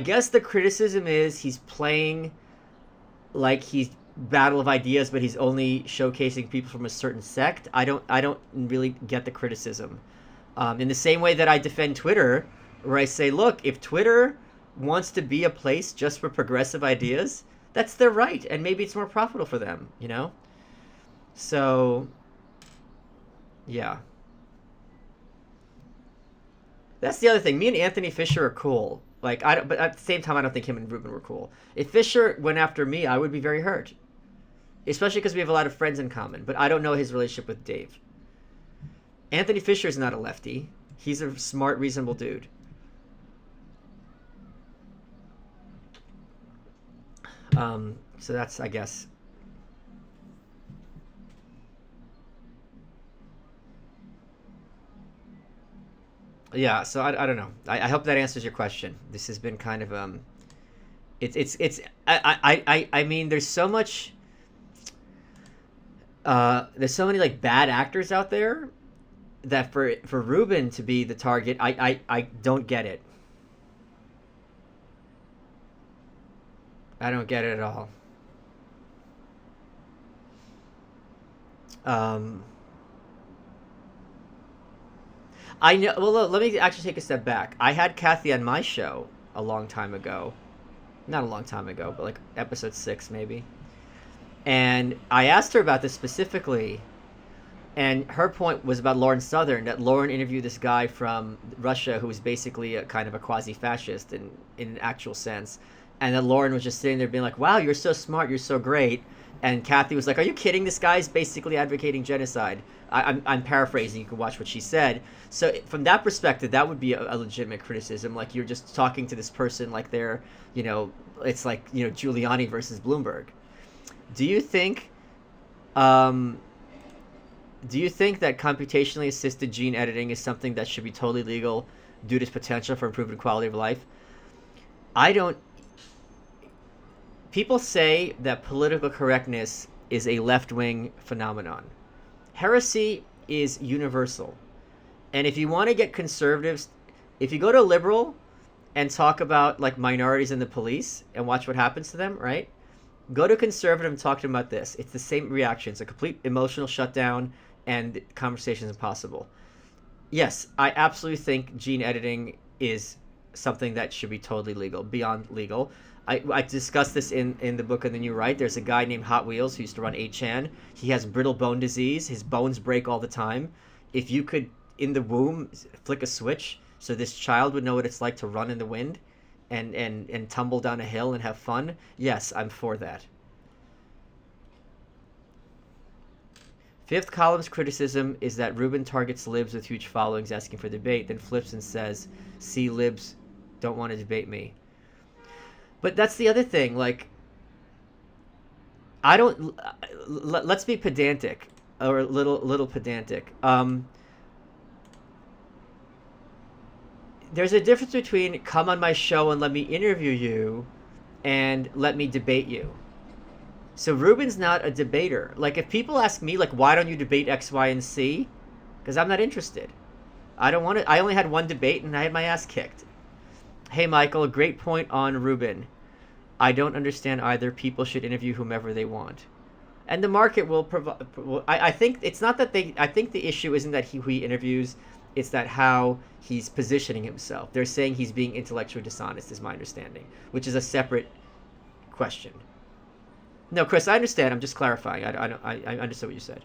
guess the criticism is he's playing like he's battle of ideas, but he's only showcasing people from a certain sect. I don't really get the criticism. In the same way that I defend Twitter, where I say, look, if Twitter wants to be a place just for progressive ideas, that's their right, and maybe it's more profitable for them, So, yeah. That's the other thing. Me and Anthony Fisher are cool. But at the same time, I don't think him and Ruben were cool. If Fisher went after me, I would be very hurt. Especially because we have a lot of friends in common. But I don't know his relationship with Dave. Anthony Fisher is not a lefty. He's a smart, reasonable dude. So that's, I guess. Yeah, so I don't know. I hope that answers your question. This has been kind of it's I mean there's so much there's so many like bad actors out there that for Ruben to be the target, I don't get it. I don't get it at all. Um I know. Well, look, let me actually take a step back. I had Kathy on my show a long time ago. Not a long time ago, but like episode 6 maybe. And I asked her about this specifically, and her point was about Lauren Southern, that Lauren interviewed this guy from Russia who was basically a kind of a quasi-fascist in an actual sense, and that Lauren was just sitting there being like, wow, you're so smart, you're so great. And Kathy was like, are you kidding? This guy's basically advocating genocide. I'm paraphrasing. You can watch what she said. So from that perspective, that would be a legitimate criticism. Like, you're just talking to this person like they're, it's like, Giuliani versus Bloomberg. Do you think that computationally assisted gene editing is something that should be totally legal due to its potential for improving quality of life? I don't. People say that political correctness is a left-wing phenomenon. Heresy is universal. And if you want to get conservatives, if you go to a liberal and talk about like minorities in the police and watch what happens to them, right? Go to conservative and talk to them about this. It's the same reaction. It's a complete emotional shutdown. and conversation is impossible. Yes, I absolutely think gene editing is something that should be totally legal, beyond legal. I discussed this in the book of the new right. There's a guy named Hot Wheels who used to run 8chan. He has brittle bone disease. His bones break all the time. If you could, in the womb, flick a switch so this child would know what it's like to run in the wind and tumble down a hill and have fun, yes, I'm for that. Fifth column's criticism is that Rubin targets libs with huge followings asking for debate, then flips and says, see, libs don't want to debate me. But that's the other thing, like, I don't, let's be pedantic, or a little pedantic. There's a difference between come on my show and let me interview you and let me debate you. So Ruben's not a debater. Like, if people ask me, like, why don't you debate X, Y, and C? Because I'm not interested. I don't want to. I only had one debate, and I had my ass kicked. Hey, Michael, great point on Ruben. I don't understand either. People should interview whomever they want. And the market will provide. I think it's not that they. I think the issue isn't that who he interviews. It's that how he's positioning himself. They're saying he's being intellectually dishonest, is my understanding, which is a separate question. No, Chris, I understand. I'm just clarifying. I understood what you said.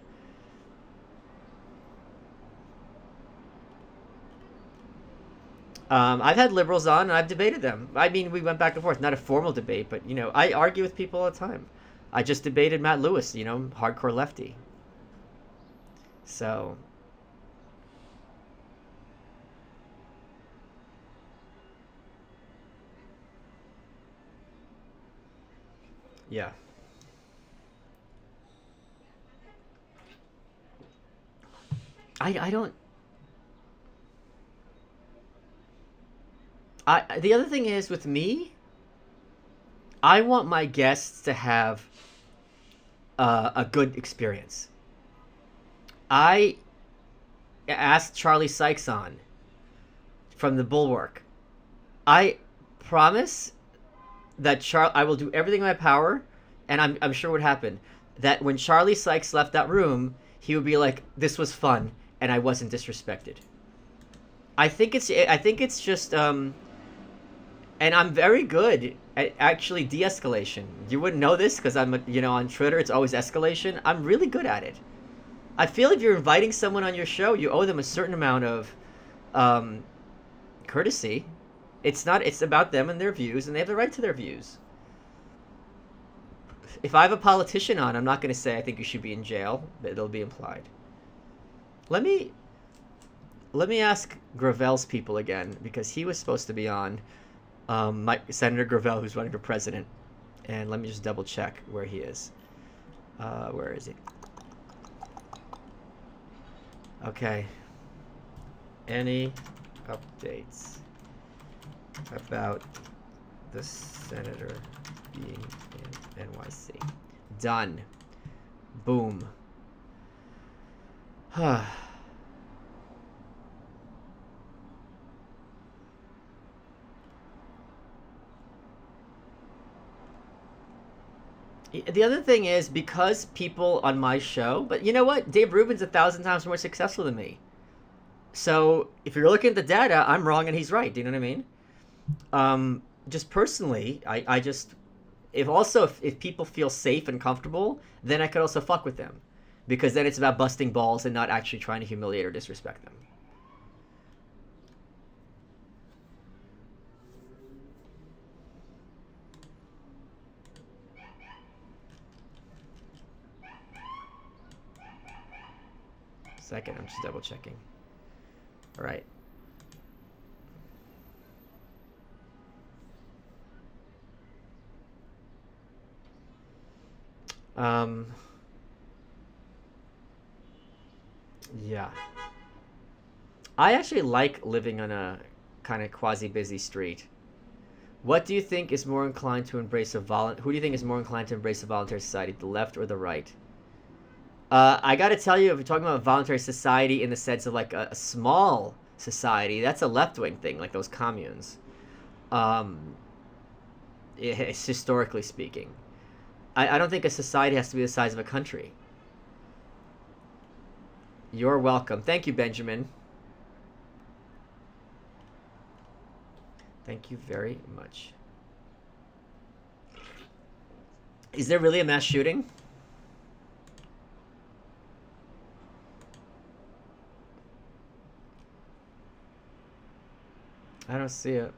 I've had liberals on and I've debated them. I mean, we went back and forth. Not a formal debate, but, I argue with people all the time. I just debated Matt Lewis, hardcore lefty. So, yeah. I don't. The other thing is with me, I want my guests to have a good experience. I asked Charlie Sykes on from the Bulwark. I promise that I will do everything in my power, and I'm sure what happened. That when Charlie Sykes left that room, he would be like, "This was fun, and I wasn't disrespected." I think it's just and I'm very good at actually de-escalation. You wouldn't know this because I'm on Twitter. It's always escalation. I'm really good at it. I feel if you're inviting someone on your show, you owe them a certain amount of um, courtesy. It's not. It's about them and their views, and they have the right to their views. If I have a politician on, I'm not going to say I think you should be in jail, but it'll be implied. Let me ask Gravel's people again because he was supposed to be on. Senator Gravel, who's running for president, and let me just double check where he is. Where is he? Okay. Any updates about the senator being in NYC? Done. Boom. The other thing is because people on my show, but you know what? Dave Rubin's 1,000 times more successful than me. So if you're looking at the data, I'm wrong and he's right. Do you know what I mean? Just personally, I just if people feel safe and comfortable, then I could also fuck with them, because then it's about busting balls and not actually trying to humiliate or disrespect them. Second, I'm just double checking. All right. Yeah. I actually like living on a kind of quasi-busy street. What do you think is more inclined to embrace who do you think is more inclined to embrace a voluntary society, the left or the right? I got to tell you, if you're talking about a voluntary society in the sense of like a small society, that's a left-wing thing, like those communes. Um, it's historically speaking. I don't think a society has to be the size of a country. You're welcome. Thank you, Benjamin. Thank you very much. Is there really a mass shooting? I don't see it.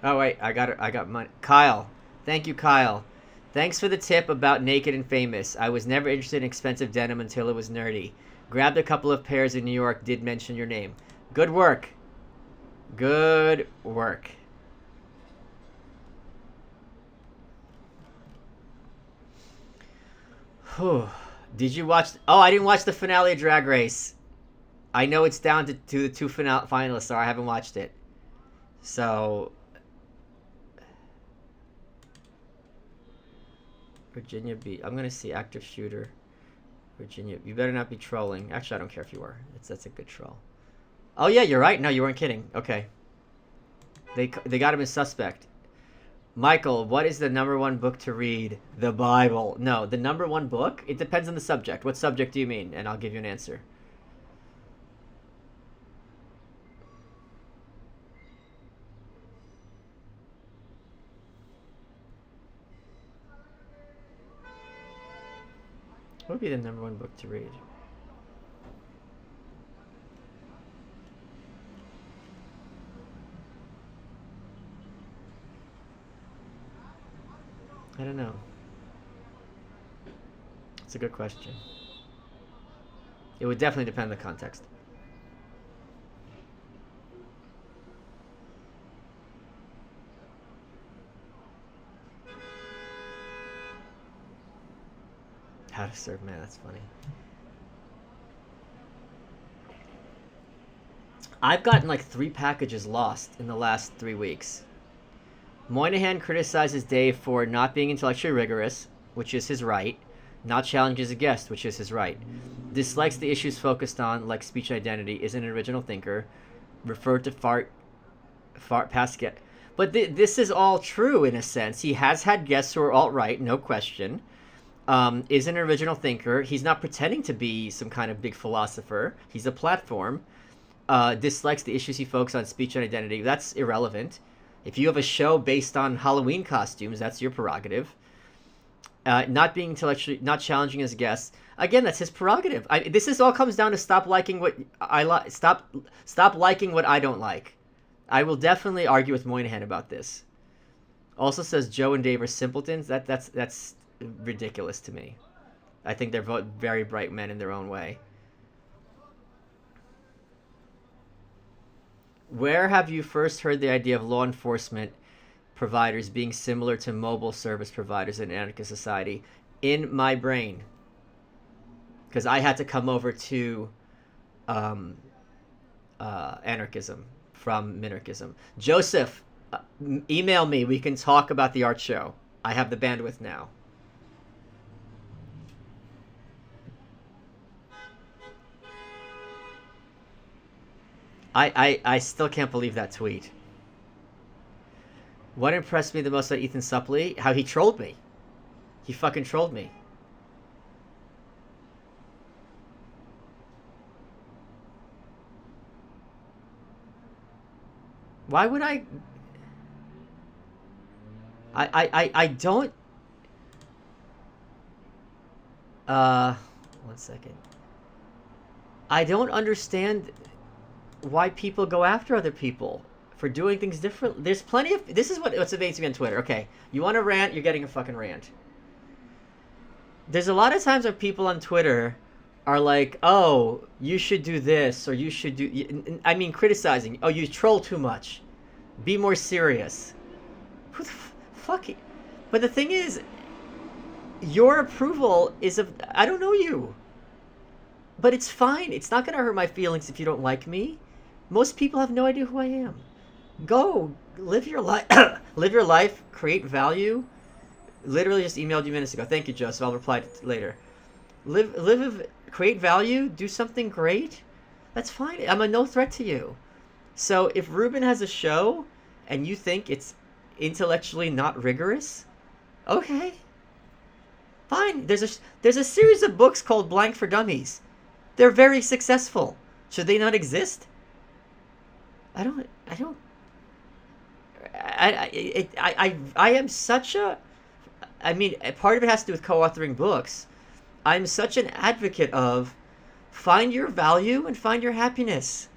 Oh wait, I got it. I got money. Kyle, thank you, Kyle. Thanks for the tip about Naked and Famous. I was never interested in expensive denim until it was nerdy. Grabbed a couple of pairs in New York. Did mention your name. Good work. Good work. Whew. Did you watch? Oh, I didn't watch the finale of Drag Race. I know it's down to the two finalists, so I haven't watched it. So Virginia Beach. I'm gonna see active shooter. Virginia. You better not be trolling. Actually, I don't care if you were. That's a good troll. Oh yeah, you're right. No, you weren't kidding. Okay. They got him as suspect. Michael, what is the #1 book to read? The Bible. No, the #1 book? It depends on the subject. What subject do you mean? And I'll give you an answer. What would be the #1 book to read? I don't know. It's a good question. It would definitely depend on the context. How to Serve Man, that's funny. I've gotten like 3 packages lost in the last 3 weeks. Moynihan criticizes Dave for not being intellectually rigorous, which is his right, not challenges a guest, which is his right, dislikes the issues focused on, like speech identity, isn't an original thinker, referred to fart past guest. But this is all true in a sense. He has had guests who are alt-right, no question. Is an original thinker. He's not pretending to be some kind of big philosopher. He's a platform. Dislikes the issues he focuses on, speech and identity. That's irrelevant. If you have a show based on Halloween costumes, that's your prerogative. Not being intellectually, not challenging his guests. Again, that's his prerogative. This all comes down to stop liking what I like. Stop liking what I don't like. I will definitely argue with Moynihan about this. Also says Joe and Dave are simpletons. That's ridiculous to me. I think they're both very bright men in their own way. Where have you first heard the idea of law enforcement providers being similar to mobile service providers in anarchist society? In my brain. Because I had to come over to anarchism from minarchism. Joseph, email me. We can talk about the art show. I have the bandwidth now. I still can't believe that tweet. What impressed me the most about Ethan Suplee? How he trolled me. He fucking trolled me. Why would I don't... One second. I don't understand why people go after other people for doing things different. There's plenty of... This is what's amazing me on Twitter. Okay, you want to rant, you're getting a fucking rant. There's a lot of times where people on Twitter are like, oh, you should do this, or you should do... I mean, criticizing. Oh, you troll too much. Be more serious. Who the fuck... But the thing is, your approval is of... I don't know you. But it's fine. It's not going to hurt my feelings if you don't like me. Most people have no idea who I am. Go. Live your life. Live your life. Create value. Literally just emailed you minutes ago. Thank you, Joseph. I'll reply later. Create value. Do something great. That's fine. I'm a no threat to you. So if Ruben has a show and you think it's intellectually not rigorous? Okay, fine. There's a series of books called Blank for Dummies. They're very successful. Should they not exist? I don't. I am such a. I mean, part of it has to do with co-authoring books. I'm such an advocate of find your value and find your happiness,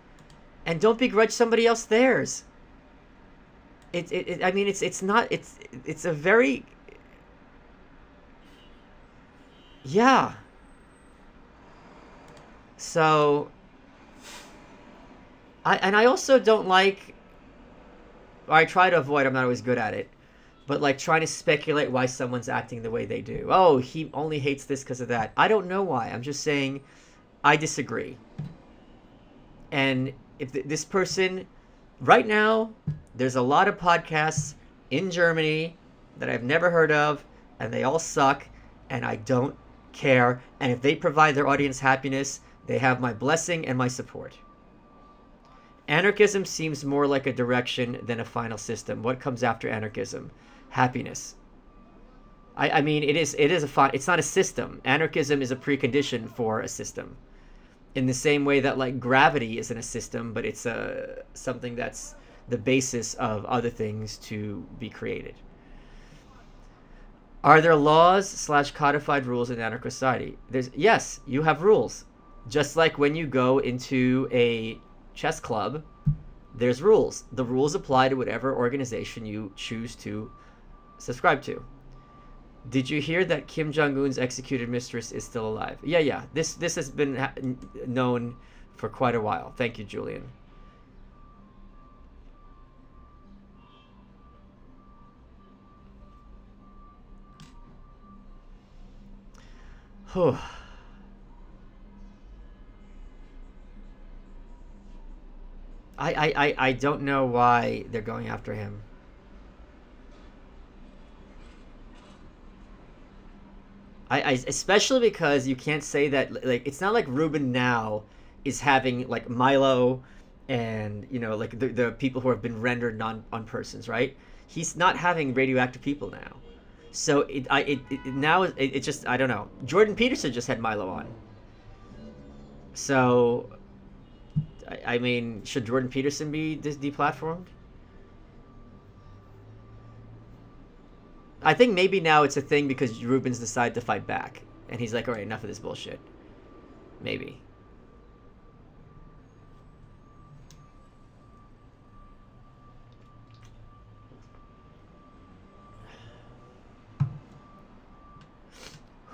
and don't begrudge somebody else theirs. I mean, it's not. It's a very. Yeah. So I also don't like. Or I try to avoid. I'm not always good at it, but like trying to speculate why someone's acting the way they do. Oh, he only hates this because of that. I don't know why. I'm just saying I disagree. And if this person, right now, there's a lot of podcasts in Germany that I've never heard of, and they all suck, and I don't care. And if they provide their audience happiness, they have my blessing and my support. Anarchism seems more like a direction than a final system. What comes after anarchism? Happiness. I mean, it's not a system. Anarchism is a precondition for a system. In the same way that like gravity isn't a system, but it's something that's the basis of other things to be created. Are there laws / codified rules in anarchist society? Yes, you have rules. Just like when you go into a chess club, there's rules. The rules apply to whatever organization you choose to subscribe to. Did you hear that Kim Jong-un's executed mistress is still alive? Yeah. This has been known for quite a while. Thank you, Julian. Whew. I don't know why they're going after him. I especially because you can't say that, like, it's not like Ruben now is having like Milo and like the people who have been rendered non persons, right? He's not having radioactive people now. So it just, I don't know. Jordan Peterson just had Milo on. So I mean, should Jordan Peterson be deplatformed? I think maybe now it's a thing because Ruben's decided to fight back, and he's like, all right, enough of this bullshit. Maybe.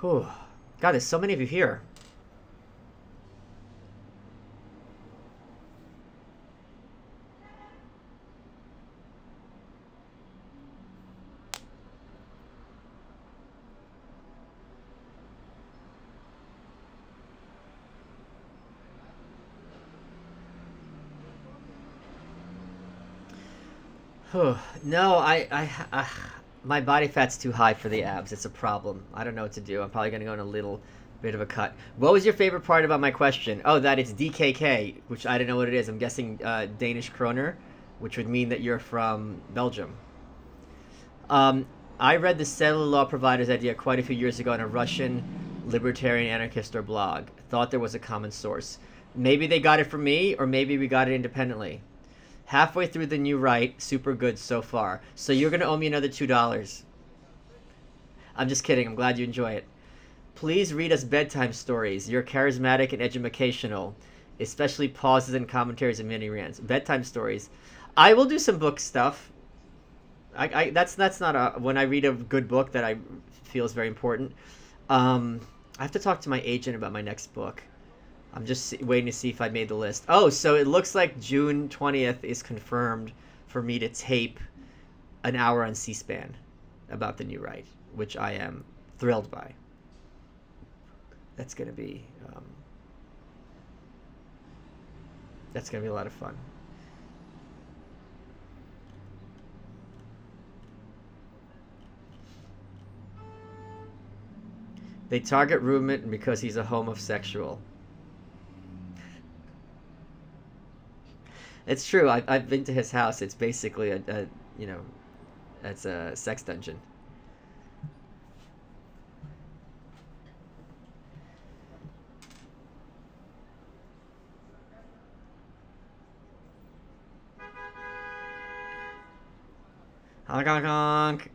Whew. God, there's so many of you here. No, my body fat's too high for the abs. It's a problem. I don't know what to do. I'm probably gonna go in a little bit of a cut. What was your favorite part about my question? Oh, that it's DKK, which I don't know what it is. I'm guessing Danish kroner, which would mean that you're from Belgium. I read the cellular law provider's idea quite a few years ago on a Russian libertarian anarchist or blog. Thought there was a common source. Maybe they got it from me, or maybe we got it independently. Halfway through the new right, super good so far. So you're gonna owe me another $2. I'm just kidding. I'm glad you enjoy it. Please read us bedtime stories. You're charismatic and educational, especially pauses and commentaries and mini rants. Bedtime stories. I will do some book stuff. That's not a when I read a good book that I feel is very important. I have to talk to my agent about my next book. I'm just waiting to see if I made the list. Oh, so it looks like June 20th is confirmed for me to tape an hour on C-SPAN about the new right, which I am thrilled by. That's gonna be a lot of fun. They target Ruben because he's a homosexual. It's true. I've been to his house. It's basically a That's a sex dungeon. Honk, honk, honk.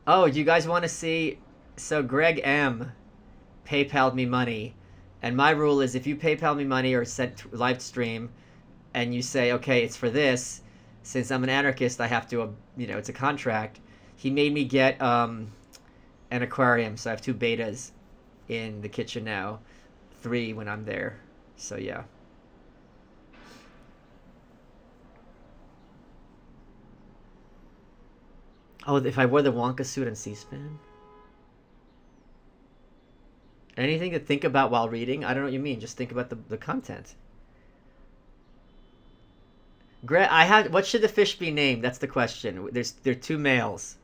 Oh, do you guys want to see? So Greg M PayPal'd me money, and my rule is if you PayPal me money or send live stream, and you say okay, it's for this, since I'm an anarchist, I have to, it's a contract. He made me get an aquarium, so I have 2 betas in the kitchen now, 3 when I'm there. So yeah. Oh, if I wore the Wonka suit on C-SPAN? Anything to think about while reading? I don't know what you mean. Just think about the content. What should the fish be named? That's the question. There are 2 males.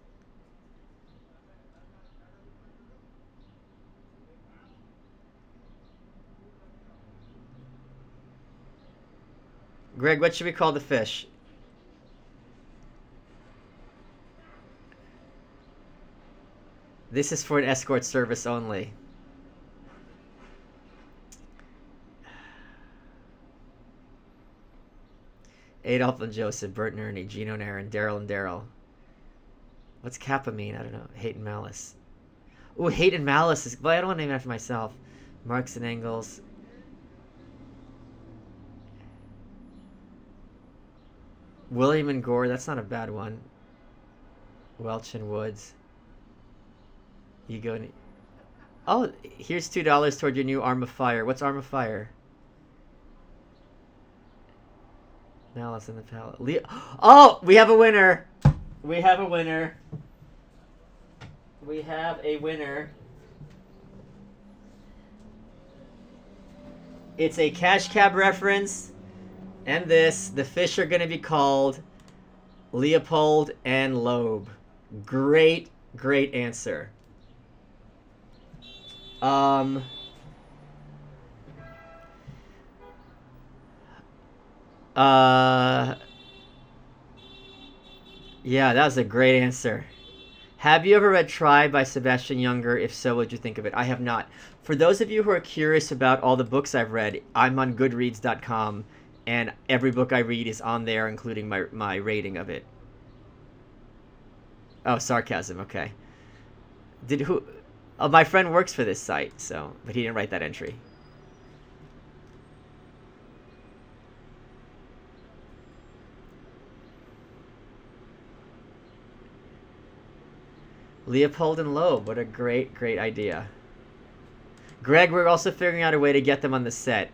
Greg, what should we call the fish? This is for an escort service only. Adolf and Joseph, Bert and Ernie, Gino and Aaron, Daryl and Daryl. What's Kappa mean? I don't know. Hate and Malice. Ooh, Hate and Malice is... Well, I don't want to name it after myself. Marx and Engels. William and Gore, that's not a bad one. Welch and Woods. Ego and... Oh, here's $2 toward your new Arm of Fire. What's Arm of Fire? Malice in the Palette. Oh, we have a winner. We have a winner. We have a winner. It's a Cash Cab reference. And this. The fish are going to be called Leopold and Loeb. Great, great answer. Yeah, that was a great answer. Have you ever read Try by Sebastian Junger? If so, what'd you think of it? I have not. For those of you who are curious about all the books I've read, I'm on goodreads.com, and every book I read is on there, including my rating of it. Oh, sarcasm, okay. Oh, my friend works for this site, but he didn't write that entry. Leopold and Loeb, what a great, great idea. Greg, we're also figuring out a way to get them on the set.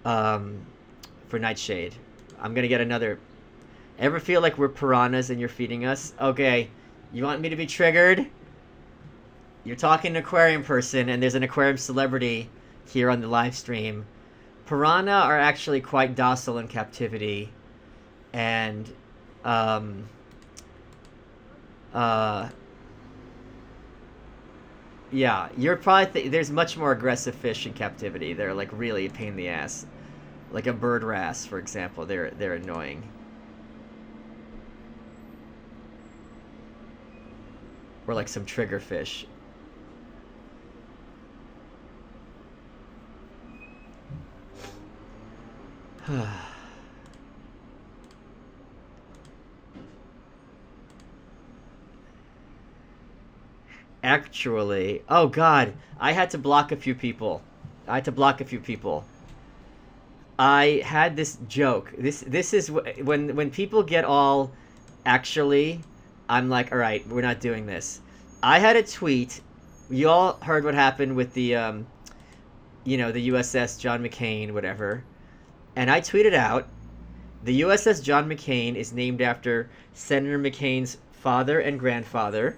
For Nightshade. I'm gonna get another... Ever feel like we're piranhas and you're feeding us? Okay, you want me to be triggered? You're talking to an aquarium person, and there's an aquarium celebrity here on the live stream. Piranha are actually quite docile in captivity, and yeah, you're probably there's much more aggressive fish in captivity. They're like really a pain in the ass, like a bird wrasse, for example. They're annoying. Or like some triggerfish. Actually, oh god, I had to block a few people. I had this joke. This is when people get all actually, I'm like, all right, we're not doing this. I had a tweet. You all heard what happened with the the USS John McCain, whatever. And I tweeted out, the USS John McCain is named after Senator McCain's father and grandfather.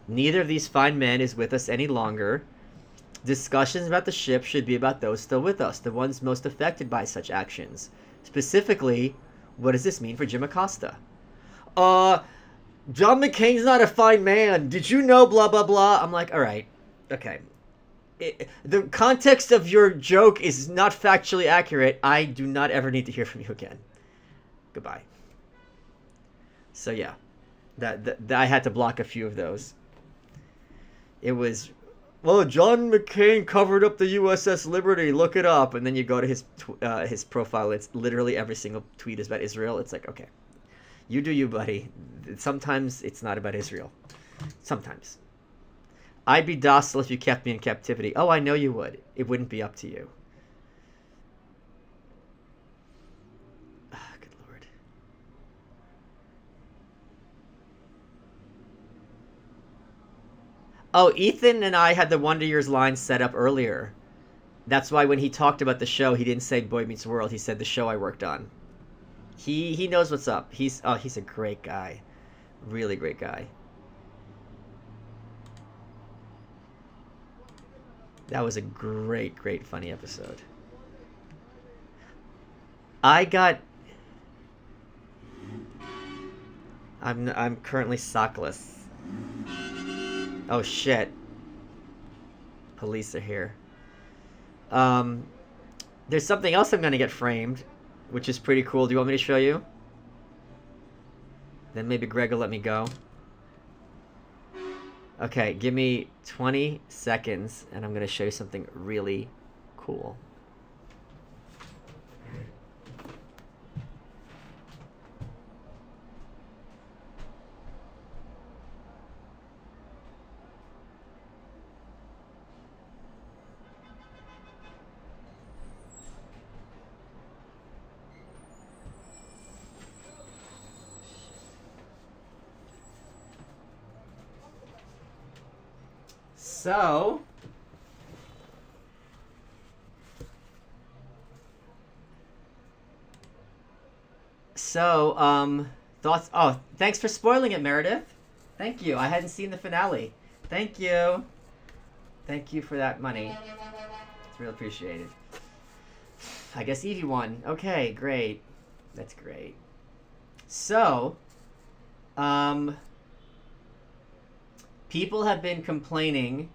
Neither of these fine men is with us any longer. Discussions about the ship should be about those still with us, the ones most affected by such actions. Specifically, what does this mean for Jim Acosta? John McCain's not a fine man. Did you know blah, blah, blah? I'm like, all right, okay. The context of your joke is not factually accurate. I do not ever need to hear from you again. Goodbye. So yeah, that I had to block a few of those. It was, well, John McCain covered up the USS Liberty. Look it up, and then you go to his profile. It's literally every single tweet is about Israel. It's like, okay, you do you, buddy. Sometimes it's not about Israel. Sometimes. I'd be docile if you kept me in captivity. Oh, I know you would. It wouldn't be up to you. Good Lord. Oh, Ethan and I had the Wonder Years line set up earlier. That's why when he talked about the show, he didn't say Boy Meets World. He said the show I worked on. He knows what's up. He's a great guy. Really great guy. That was a great, great, funny episode. I'm currently sockless. Oh shit. Police are here. There's something else I'm gonna get framed, which is pretty cool. Do you want me to show you? Then maybe Greg will let me go. Okay, give me 20 seconds, and I'm going to show you something really cool. Thoughts? Oh, thanks for spoiling it, Meredith. Thank you. I hadn't seen the finale. Thank you. Thank you for that money. It's real appreciated. I guess Evie won. Okay, great. That's great. So, people have been complaining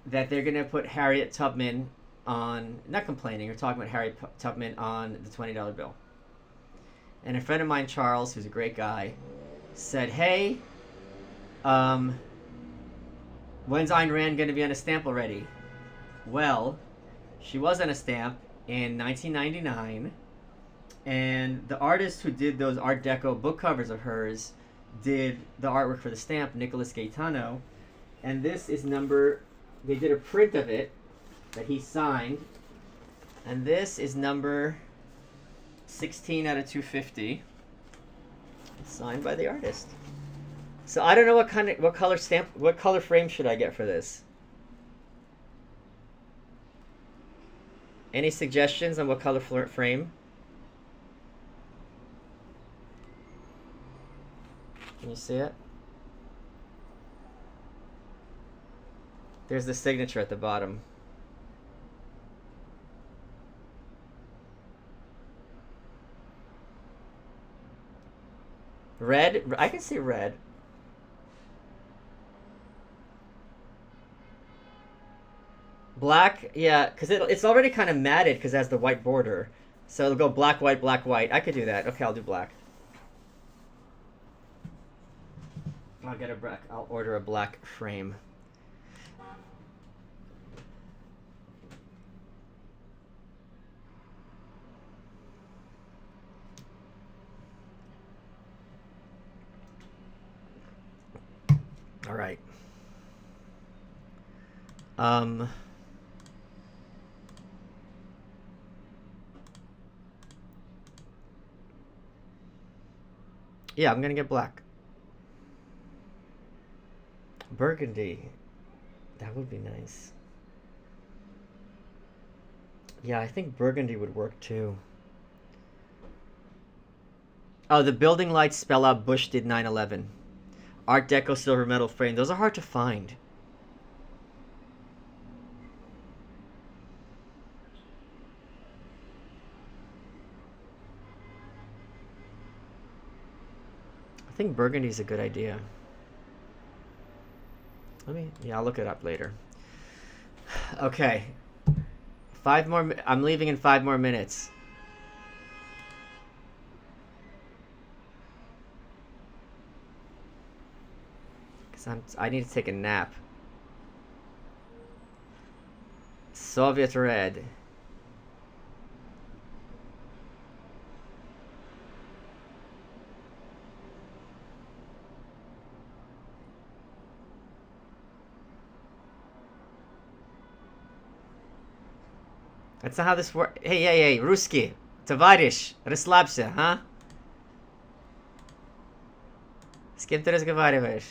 that they're going to put Harriet Tubman on, not complaining, or talking about Harriet Tubman on the $20 bill. And a friend of mine, Charles, who's a great guy, said, hey, when's Ayn Rand going to be on a stamp already? Well, she was on a stamp in 1999, and the artist who did those Art Deco book covers of hers did the artwork for the stamp, Nicholas Gaetano, and this is they did a print of it that he signed, and this is number 16 out of 250, signed by the artist. So I don't know what color frame should I get for this? Any suggestions on what color frame? Can you see it? There's the signature at the bottom. Red? I can see red. Black? Yeah, because it's already kind of matted because it has the white border. So it'll go black, white, black, white. I could do that. Okay, I'll do black. I'll order a black frame. All right. Yeah, I'm gonna get black. Burgundy. That would be nice. Yeah, I think burgundy would work too. Oh, the building lights spell out Bush did 9/11. Art Deco silver metal frame. Those are hard to find. I think burgundy is a good idea. I'll look it up later. Okay. I'm leaving in 5 more minutes. Because I need to take a nap. Soviet Red. That's not how this works. Hey, Ruski. Товарищ, расслабься, huh? С кем ты разговариваешь?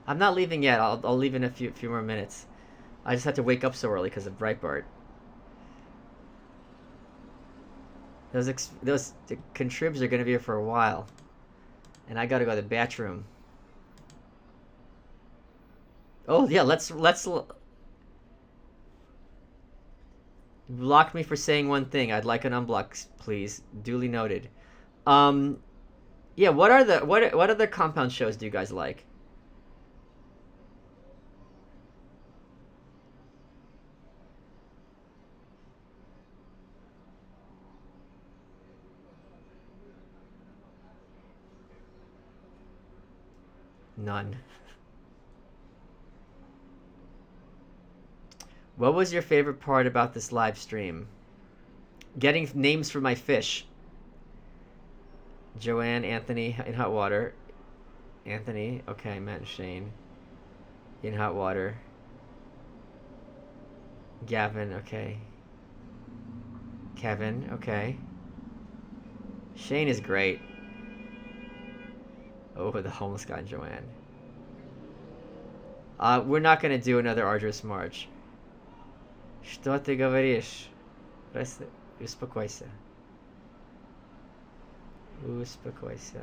I'm not leaving yet. I'll leave in a few more minutes. I just had to wake up so early because of Breitbart. Those contribs are gonna be here for a while, and I gotta go to the bathroom. Oh yeah, let's block me for saying one thing. I'd like an unblock, please. Duly noted. Um, yeah. What other compound shows do you guys like? None. What was your favorite part about this live stream? Getting names for my fish. Joanne, Anthony in hot water. Anthony, okay, Matt and Shane in hot water. Gavin, okay. Kevin, okay. Shane is great. Oh, the homeless guy and Joanne. We're not gonna do another arduous march. Что ты говоришь? Успокойся. Успокойся.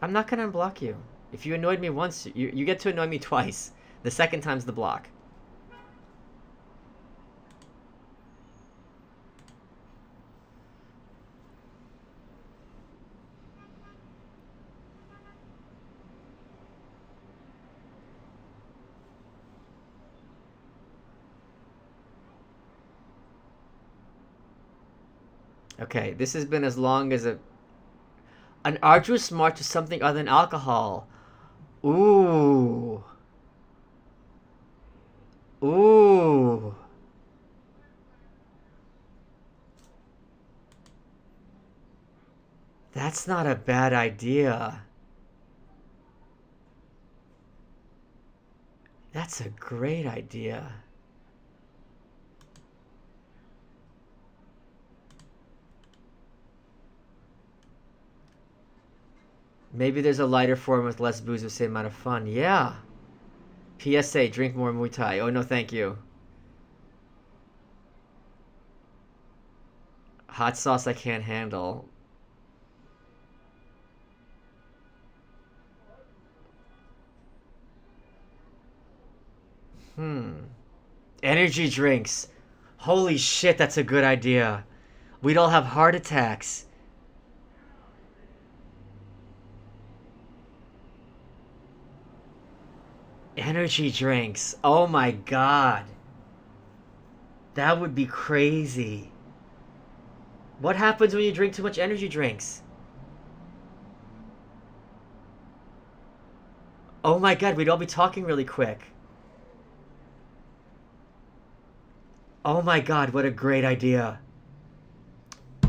I'm not gonna unblock you. If you annoyed me once, you get to annoy me twice. The second time's the block. Okay, this has been as long as an arduous march to something other than alcohol. Ooh. Ooh. That's not a bad idea. That's a great idea. Maybe there's a lighter form with less booze with the same amount of fun. Yeah. PSA, drink more Muay Thai. Oh, no, thank you. Hot sauce I can't handle. Energy drinks. Holy shit, that's a good idea. We'd all have heart attacks. Energy drinks. Oh my god. That would be crazy. What happens when you drink too much energy drinks? Oh my god, we'd all be talking really quick. Oh my god, what a great idea.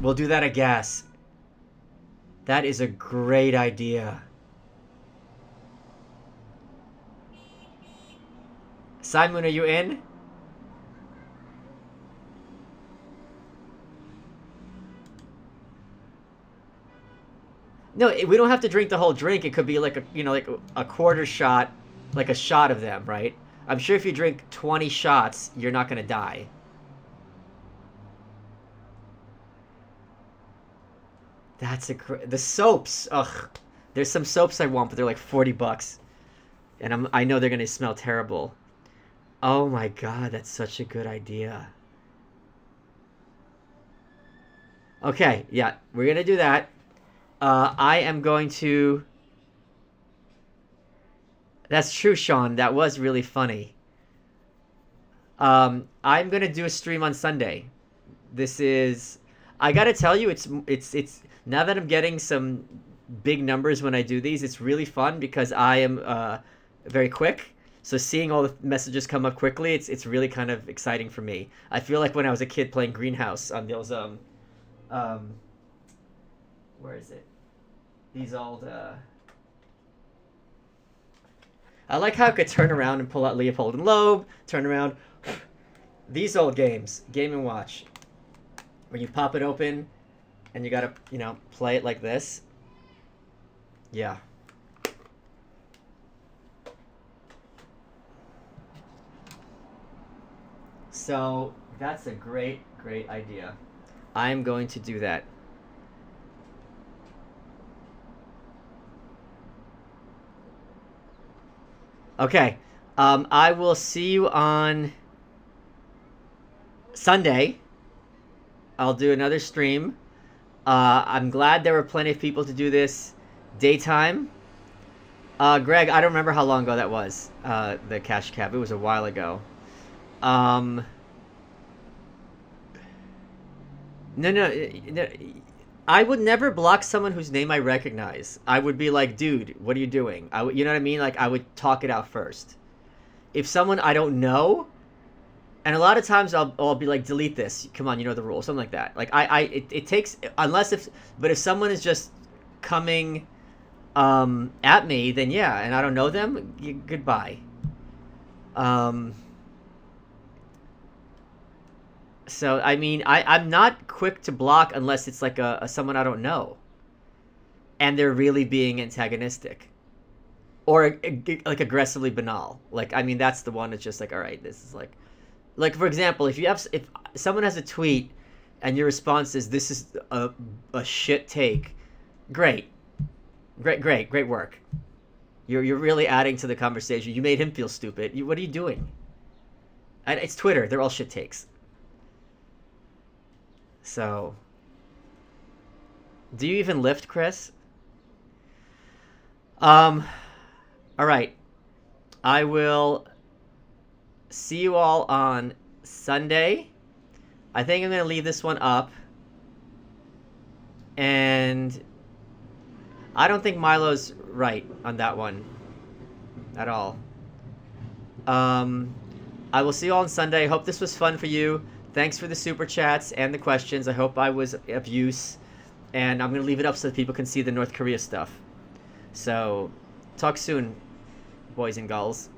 We'll do that at gas. That is a great idea. Simon, are you in? No, we don't have to drink the whole drink. It could be like a quarter shot, like a shot of them, right? I'm sure if you drink 20 shots, you're not gonna die. The soaps. Ugh, there's some soaps I want, but they're like $40, and I know they're gonna smell terrible. Oh my god, that's such a good idea. Okay, yeah, we're gonna do that. I am going to. That's true, Sean. That was really funny. I'm gonna do a stream on Sunday. This is. I gotta tell you, it's now that I'm getting some big numbers when I do these, it's really fun because I am very quick. So seeing all the messages come up quickly, it's really kind of exciting for me. I feel like when I was a kid playing Greenhouse on those um where is it? These old I like how I could turn around and pull out Leopold and Loeb, turn around. These old games, Game and Watch, where you pop it open and you gotta, play it like this. Yeah. So that's a great, great idea. I'm going to do that. Okay. I will see you on Sunday. I'll do another stream. I'm glad there were plenty of people to do this daytime. Greg, I don't remember how long ago that was. The cash cab. It was a while ago. No, no. I would never block someone whose name I recognize. I would be like, dude, what are you doing? You know what I mean? Like, I would talk it out first. If someone I don't know, and a lot of times I'll be like, delete this. Come on, you know the rules, something like that. Like it takes but if someone is just coming at me, then yeah, and I don't know them, goodbye. So I mean, I'm not quick to block unless it's like a someone I don't know, and they're really being antagonistic, or like aggressively banal. Like I mean, that's the one that's just like, all right, this is like for example, if someone has a tweet, and your response is this is a shit take, great work. You're really adding to the conversation. You made him feel stupid. What are you doing? And it's Twitter. They're all shit takes. So, do you even lift, Chris? All right. I will see you all on Sunday. I think I'm going to leave this one up. And I don't think Milo's right on that one at all. I will see you all on Sunday. I hope this was fun for you. Thanks for the super chats and the questions. I hope I was of use. And I'm going to leave it up so that people can see the North Korea stuff. So, talk soon, boys and girls.